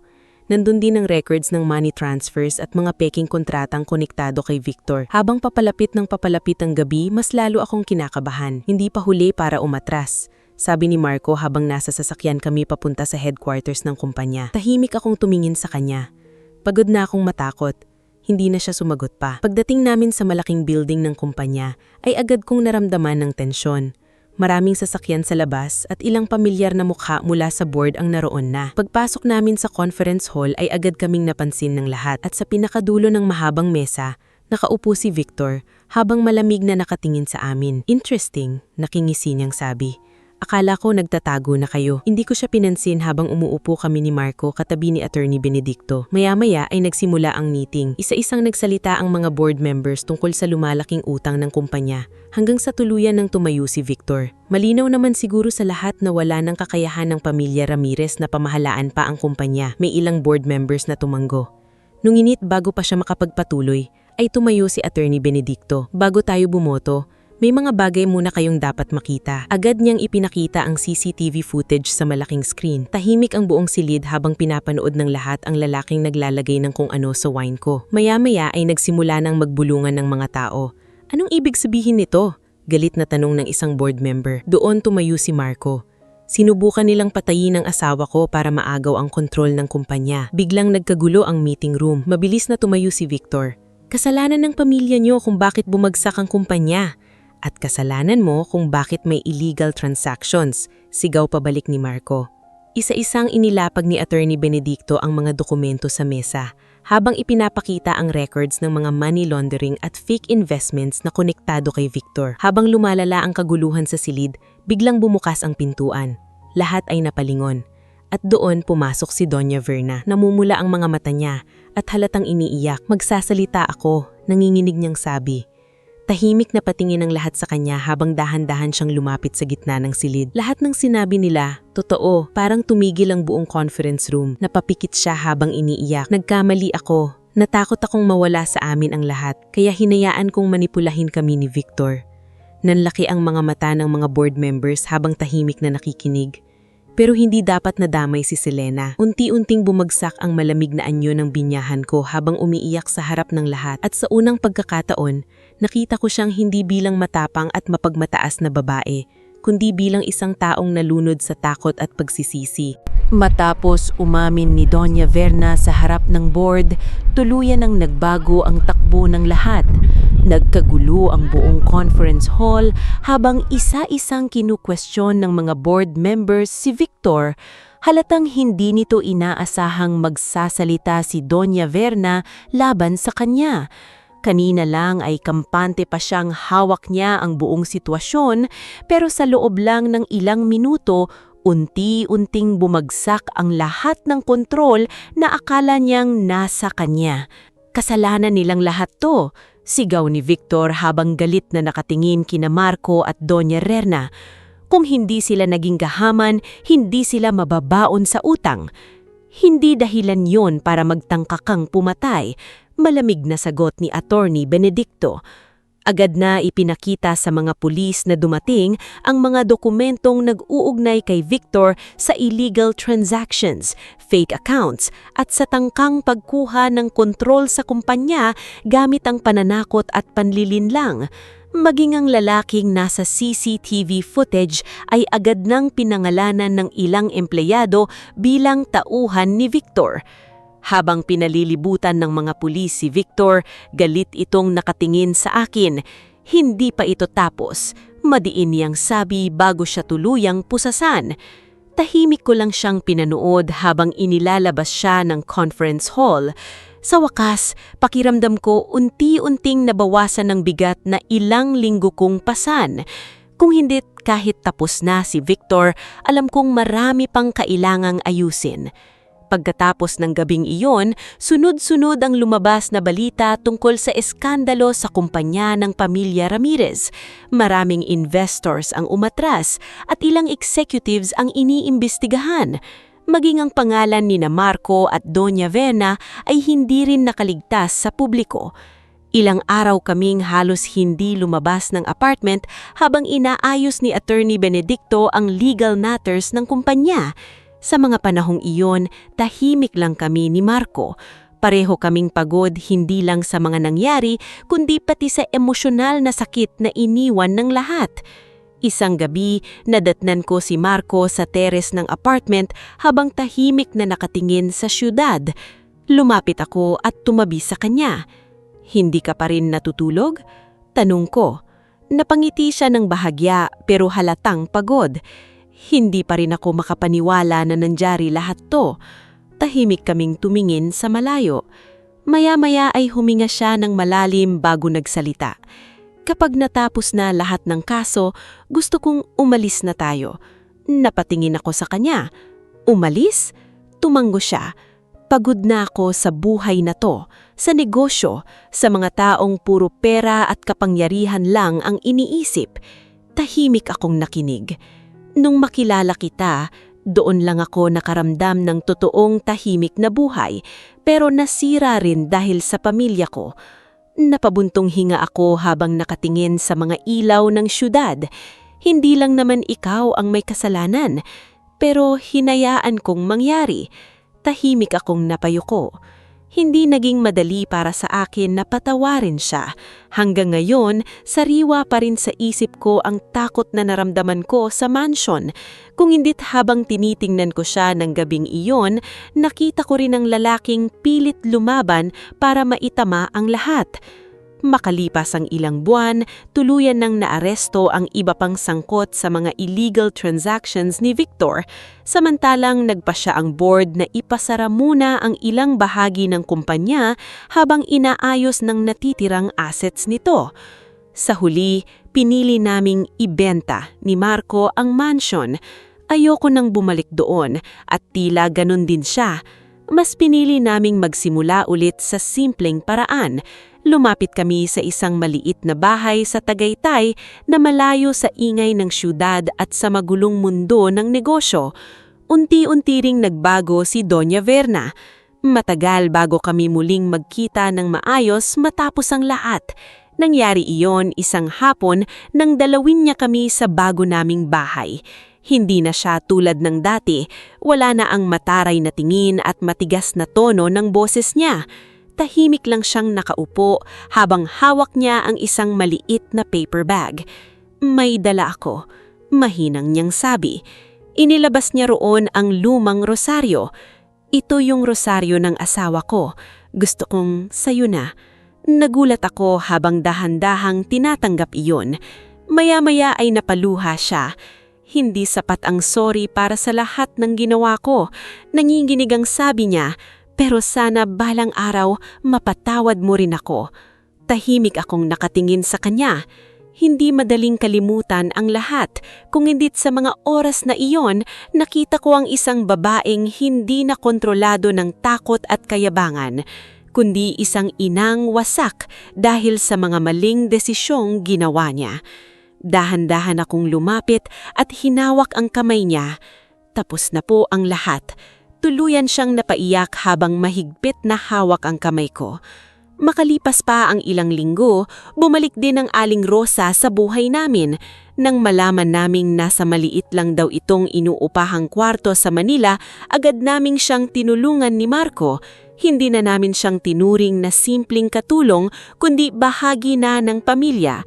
Nandun din ang records ng money transfers at mga peking kontratang konektado kay Victor. Habang papalapit ang gabi, mas lalo akong kinakabahan. Hindi pa huli para umatras. Sabi ni Marco habang nasa sasakyan kami papunta sa headquarters ng kumpanya. Tahimik akong tumingin sa kanya. Pagod na akong matakot. Hindi na siya sumagot pa. Pagdating namin sa malaking building ng kumpanya, ay agad kong naramdaman ng tensyon. Maraming sasakyan sa labas at ilang pamilyar na mukha mula sa board ang naroon na. Pagpasok namin sa conference hall ay agad kaming napansin ng lahat at sa pinakadulo ng mahabang mesa, nakaupo si Victor habang malamig na nakatingin sa amin. Interesting, nakingisi niyang sabi. Akala ko nagtatago na kayo. Hindi ko siya pinansin habang umuupo kami ni Marco katabi ni Attorney Benedicto. Maya-maya ay nagsimula ang meeting. Isa-isang nagsalita ang mga board members tungkol sa lumalaking utang ng kumpanya hanggang sa tuluyan ng tumayo si Victor. Malinaw naman siguro sa lahat na wala ng kakayahan ng pamilya Ramirez na pamahalaan pa ang kumpanya. May ilang board members na tumanggo. Nung init bago pa siya makapagpatuloy, ay tumayo si Attorney Benedicto. Bago tayo bumoto, may mga bagay muna kayong dapat makita. Agad niyang ipinakita ang CCTV footage sa malaking screen. Tahimik ang buong silid habang pinapanood ng lahat ang lalaking naglalagay ng kung ano sa wine ko. Maya-maya ay nagsimula ng magbulungan ng mga tao. Anong ibig sabihin nito? Galit na tanong ng isang board member. Doon tumayo si Marco. Sinubukan nilang patayin ang asawa ko para maagaw ang kontrol ng kumpanya. Biglang nagkagulo ang meeting room. Mabilis na tumayo si Victor. Kasalanan ng pamilya niyo kung bakit bumagsak ang kumpanya. At kasalanan mo kung bakit may illegal transactions, sigaw pabalik ni Marco. Isa-isang inilapag ni Attorney Benedicto ang mga dokumento sa mesa, habang ipinapakita ang records ng mga money laundering at fake investments na konektado kay Victor. Habang lumalala ang kaguluhan sa silid, biglang bumukas ang pintuan. Lahat ay napalingon. At doon pumasok si Doña Verna. Namumula ang mga mata niya at halatang iniiyak. Magsasalita ako, nanginginig niyang sabi. Tahimik na patingin ang lahat sa kanya habang dahan-dahan siyang lumapit sa gitna ng silid. Lahat ng sinabi nila, totoo, parang tumigil ang buong conference room. Napapikit siya habang iniiyak. Nagkamali ako. Natakot akong mawala sa amin ang lahat, kaya hinayaan kong manipulahin kami ni Victor. Nanlaki ang mga mata ng mga board members habang tahimik na nakikinig. Pero hindi dapat nadamay si Selena. Unti-unting bumagsak ang malamig na anyo ng binyahan ko habang umiiyak sa harap ng lahat. At sa unang pagkakataon, nakita ko siyang hindi bilang matapang at mapagmataas na babae, kundi bilang isang taong nalunod sa takot at pagsisisi. Matapos umamin ni Doña Verna sa harap ng board, tuluyan ang nagbago ang takbo ng lahat. Nagkagulo ang buong conference hall habang isa-isang kinukwestiyon ng mga board members si Victor. Halatang hindi nito inaasahang magsasalita si Doña Verna laban sa kanya. Kanina lang ay kampante pa siyang hawak niya ang buong sitwasyon, pero sa loob lang ng ilang minuto, unti-unting bumagsak ang lahat ng kontrol na akala niyang nasa kanya. Kasalanan nilang lahat to, sigaw ni Victor habang galit na nakatingin kina Marco at Doña Verna. Kung hindi sila naging gahaman, hindi sila mababaon sa utang. Hindi dahilan yon para magtangkakang pumatay, malamig na sagot ni Attorney Benedicto. Agad na ipinakita sa mga pulis na dumating ang mga dokumentong nag-uugnay kay Victor sa illegal transactions, fake accounts, at sa tangkang pagkuha ng kontrol sa kumpanya gamit ang pananakot at panlilinlang. Maging ang lalaking nasa CCTV footage ay agad nang pinangalanan ng ilang empleyado bilang tauhan ni Victor. Habang pinalilibutan ng mga pulis si Victor, galit itong nakatingin sa akin. Hindi pa ito tapos, madiin niyang sabi bago siya tuluyang pusasan. Tahimik ko lang siyang pinanood habang inilalabas siya ng conference hall. Sa wakas, pakiramdam ko unti-unting nabawasan ng bigat na ilang linggo kong pasan. Kung hindi kahit tapos na si Victor, alam kong marami pang kailangang ayusin. Pagkatapos ng gabing iyon, sunod-sunod ang lumabas na balita tungkol sa eskandalo sa kumpanya ng pamilya Ramirez. Maraming investors ang umatras at ilang executives ang iniimbestigahan. Maging ang pangalan ni Marco at Doña Verna ay hindi rin nakaligtas sa publiko. Ilang araw kaming halos hindi lumabas ng apartment habang inaayos ni Attorney Benedicto ang legal matters ng kumpanya. Sa mga panahong iyon, tahimik lang kami ni Marco. Pareho kaming pagod hindi lang sa mga nangyari, kundi pati sa emosyonal na sakit na iniwan ng lahat. Isang gabi, nadatnan ko si Marco sa teres ng apartment habang tahimik na nakatingin sa syudad. Lumapit ako at tumabi sa kanya. "Hindi ka pa rin natutulog?" Tanong ko. Napangiti siya ng bahagya pero halatang pagod. Hindi pa rin ako makapaniwala na nandyari lahat to. Tahimik kaming tumingin sa malayo. Maya-maya ay huminga siya ng malalim bago nagsalita. "Kapag natapos na lahat ng kaso, gusto kong umalis na tayo." Napatingin ako sa kanya. "Umalis?" Tumango siya. "Pagod na ako sa buhay na to, sa negosyo, sa mga taong puro pera at kapangyarihan lang ang iniisip." Tahimik akong nakinig. Nung makilala kita, doon lang ako nakaramdam ng totoong tahimik na buhay, pero nasira rin dahil sa pamilya ko. Napabuntong hinga ako habang nakatingin sa mga ilaw ng syudad. Hindi lang naman ikaw ang may kasalanan, pero hinayaan kong mangyari. Tahimik akong napayuko. Hindi naging madali para sa akin na patawarin siya. Hanggang ngayon, sariwa pa rin sa isip ko ang takot na naramdaman ko sa mansion. Kung hindi't habang tinitingnan ko siya ng gabing iyon, nakita ko rin ang lalaking pilit lumaban para maitama ang lahat. Makalipas ang ilang buwan, tuluyan nang naaresto ang iba pang sangkot sa mga illegal transactions ni Victor, samantalang nagpa siya ang board na ipasara muna ang ilang bahagi ng kumpanya habang inaayos ng natitirang assets nito. Sa huli, pinili naming ibenta ni Marco ang mansion. Ayoko nang bumalik doon at tila ganun din siya. Mas pinili naming magsimula ulit sa simpleng paraan. Lumapit kami sa isang maliit na bahay sa Tagaytay na malayo sa ingay ng syudad at sa magulong mundo ng negosyo. Unti-unti ring nagbago si Doña Verna. Matagal bago kami muling magkita ng maayos matapos ang lahat. Nangyari iyon isang hapon nang dalawin niya kami sa bago naming bahay. Hindi na siya tulad ng dati, wala na ang mataray na tingin at matigas na tono ng boses niya. Tahimik lang siyang nakaupo habang hawak niya ang isang maliit na paper bag. May dala ako, mahinang niyang sabi. Inilabas niya roon ang lumang rosaryo. Ito yung rosaryo ng asawa ko. Gusto kong sayo na. Nagulat ako habang dahan-dahang tinatanggap iyon. Maya-maya ay napaluha siya. Hindi sapat ang sorry para sa lahat ng ginawa ko. Nanginginig ang sabi niya, pero sana balang araw mapatawad mo rin ako. Tahimik akong nakatingin sa kanya. Hindi madaling kalimutan ang lahat. Kung hindit sa mga oras na iyon, nakita ko ang isang babaeng hindi na kontrolado ng takot at kayabangan, kundi isang inang wasak dahil sa mga maling desisyong ginawa niya. Dahan-dahan akong lumapit at hinawak ang kamay niya. Tapos na po ang lahat. Tuluyan siyang napaiyak habang mahigpit na hawak ang kamay ko. Makalipas pa ang ilang linggo, bumalik din ang Aling Rosa sa buhay namin. Nang malaman naming nasa maliit lang daw itong inuupahang kwarto sa Manila, agad naming siyang tinulungan ni Marco. Hindi na namin siyang tinuring na simpleng katulong, kundi bahagi na ng pamilya.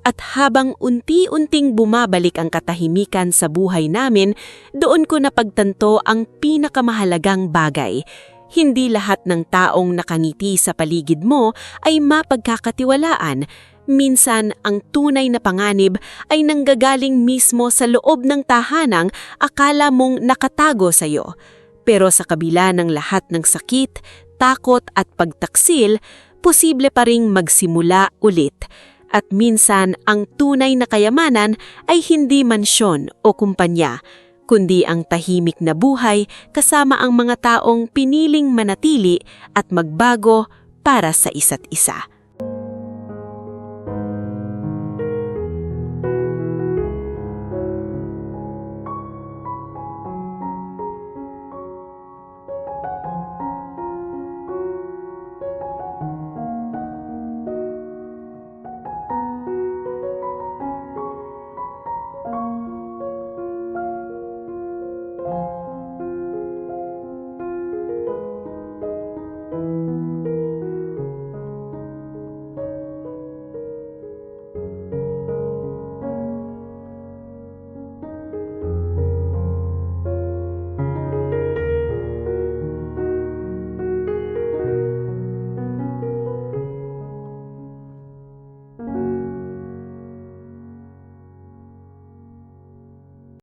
At habang unti-unting bumabalik ang katahimikan sa buhay namin, doon ko napagtanto ang pinakamahalagang bagay. Hindi lahat ng taong nakangiti sa paligid mo ay mapagkakatiwalaan. Minsan, ang tunay na panganib ay nanggagaling mismo sa loob ng tahanang akala mong nakatago sa iyo. Pero sa kabila ng lahat ng sakit, takot at pagtaksil, posible pa ring magsimula ulit. At minsan, ang tunay na kayamanan ay hindi mansyon o kumpanya, kundi ang tahimik na buhay kasama ang mga taong piniling manatili at magbago para sa isa't isa.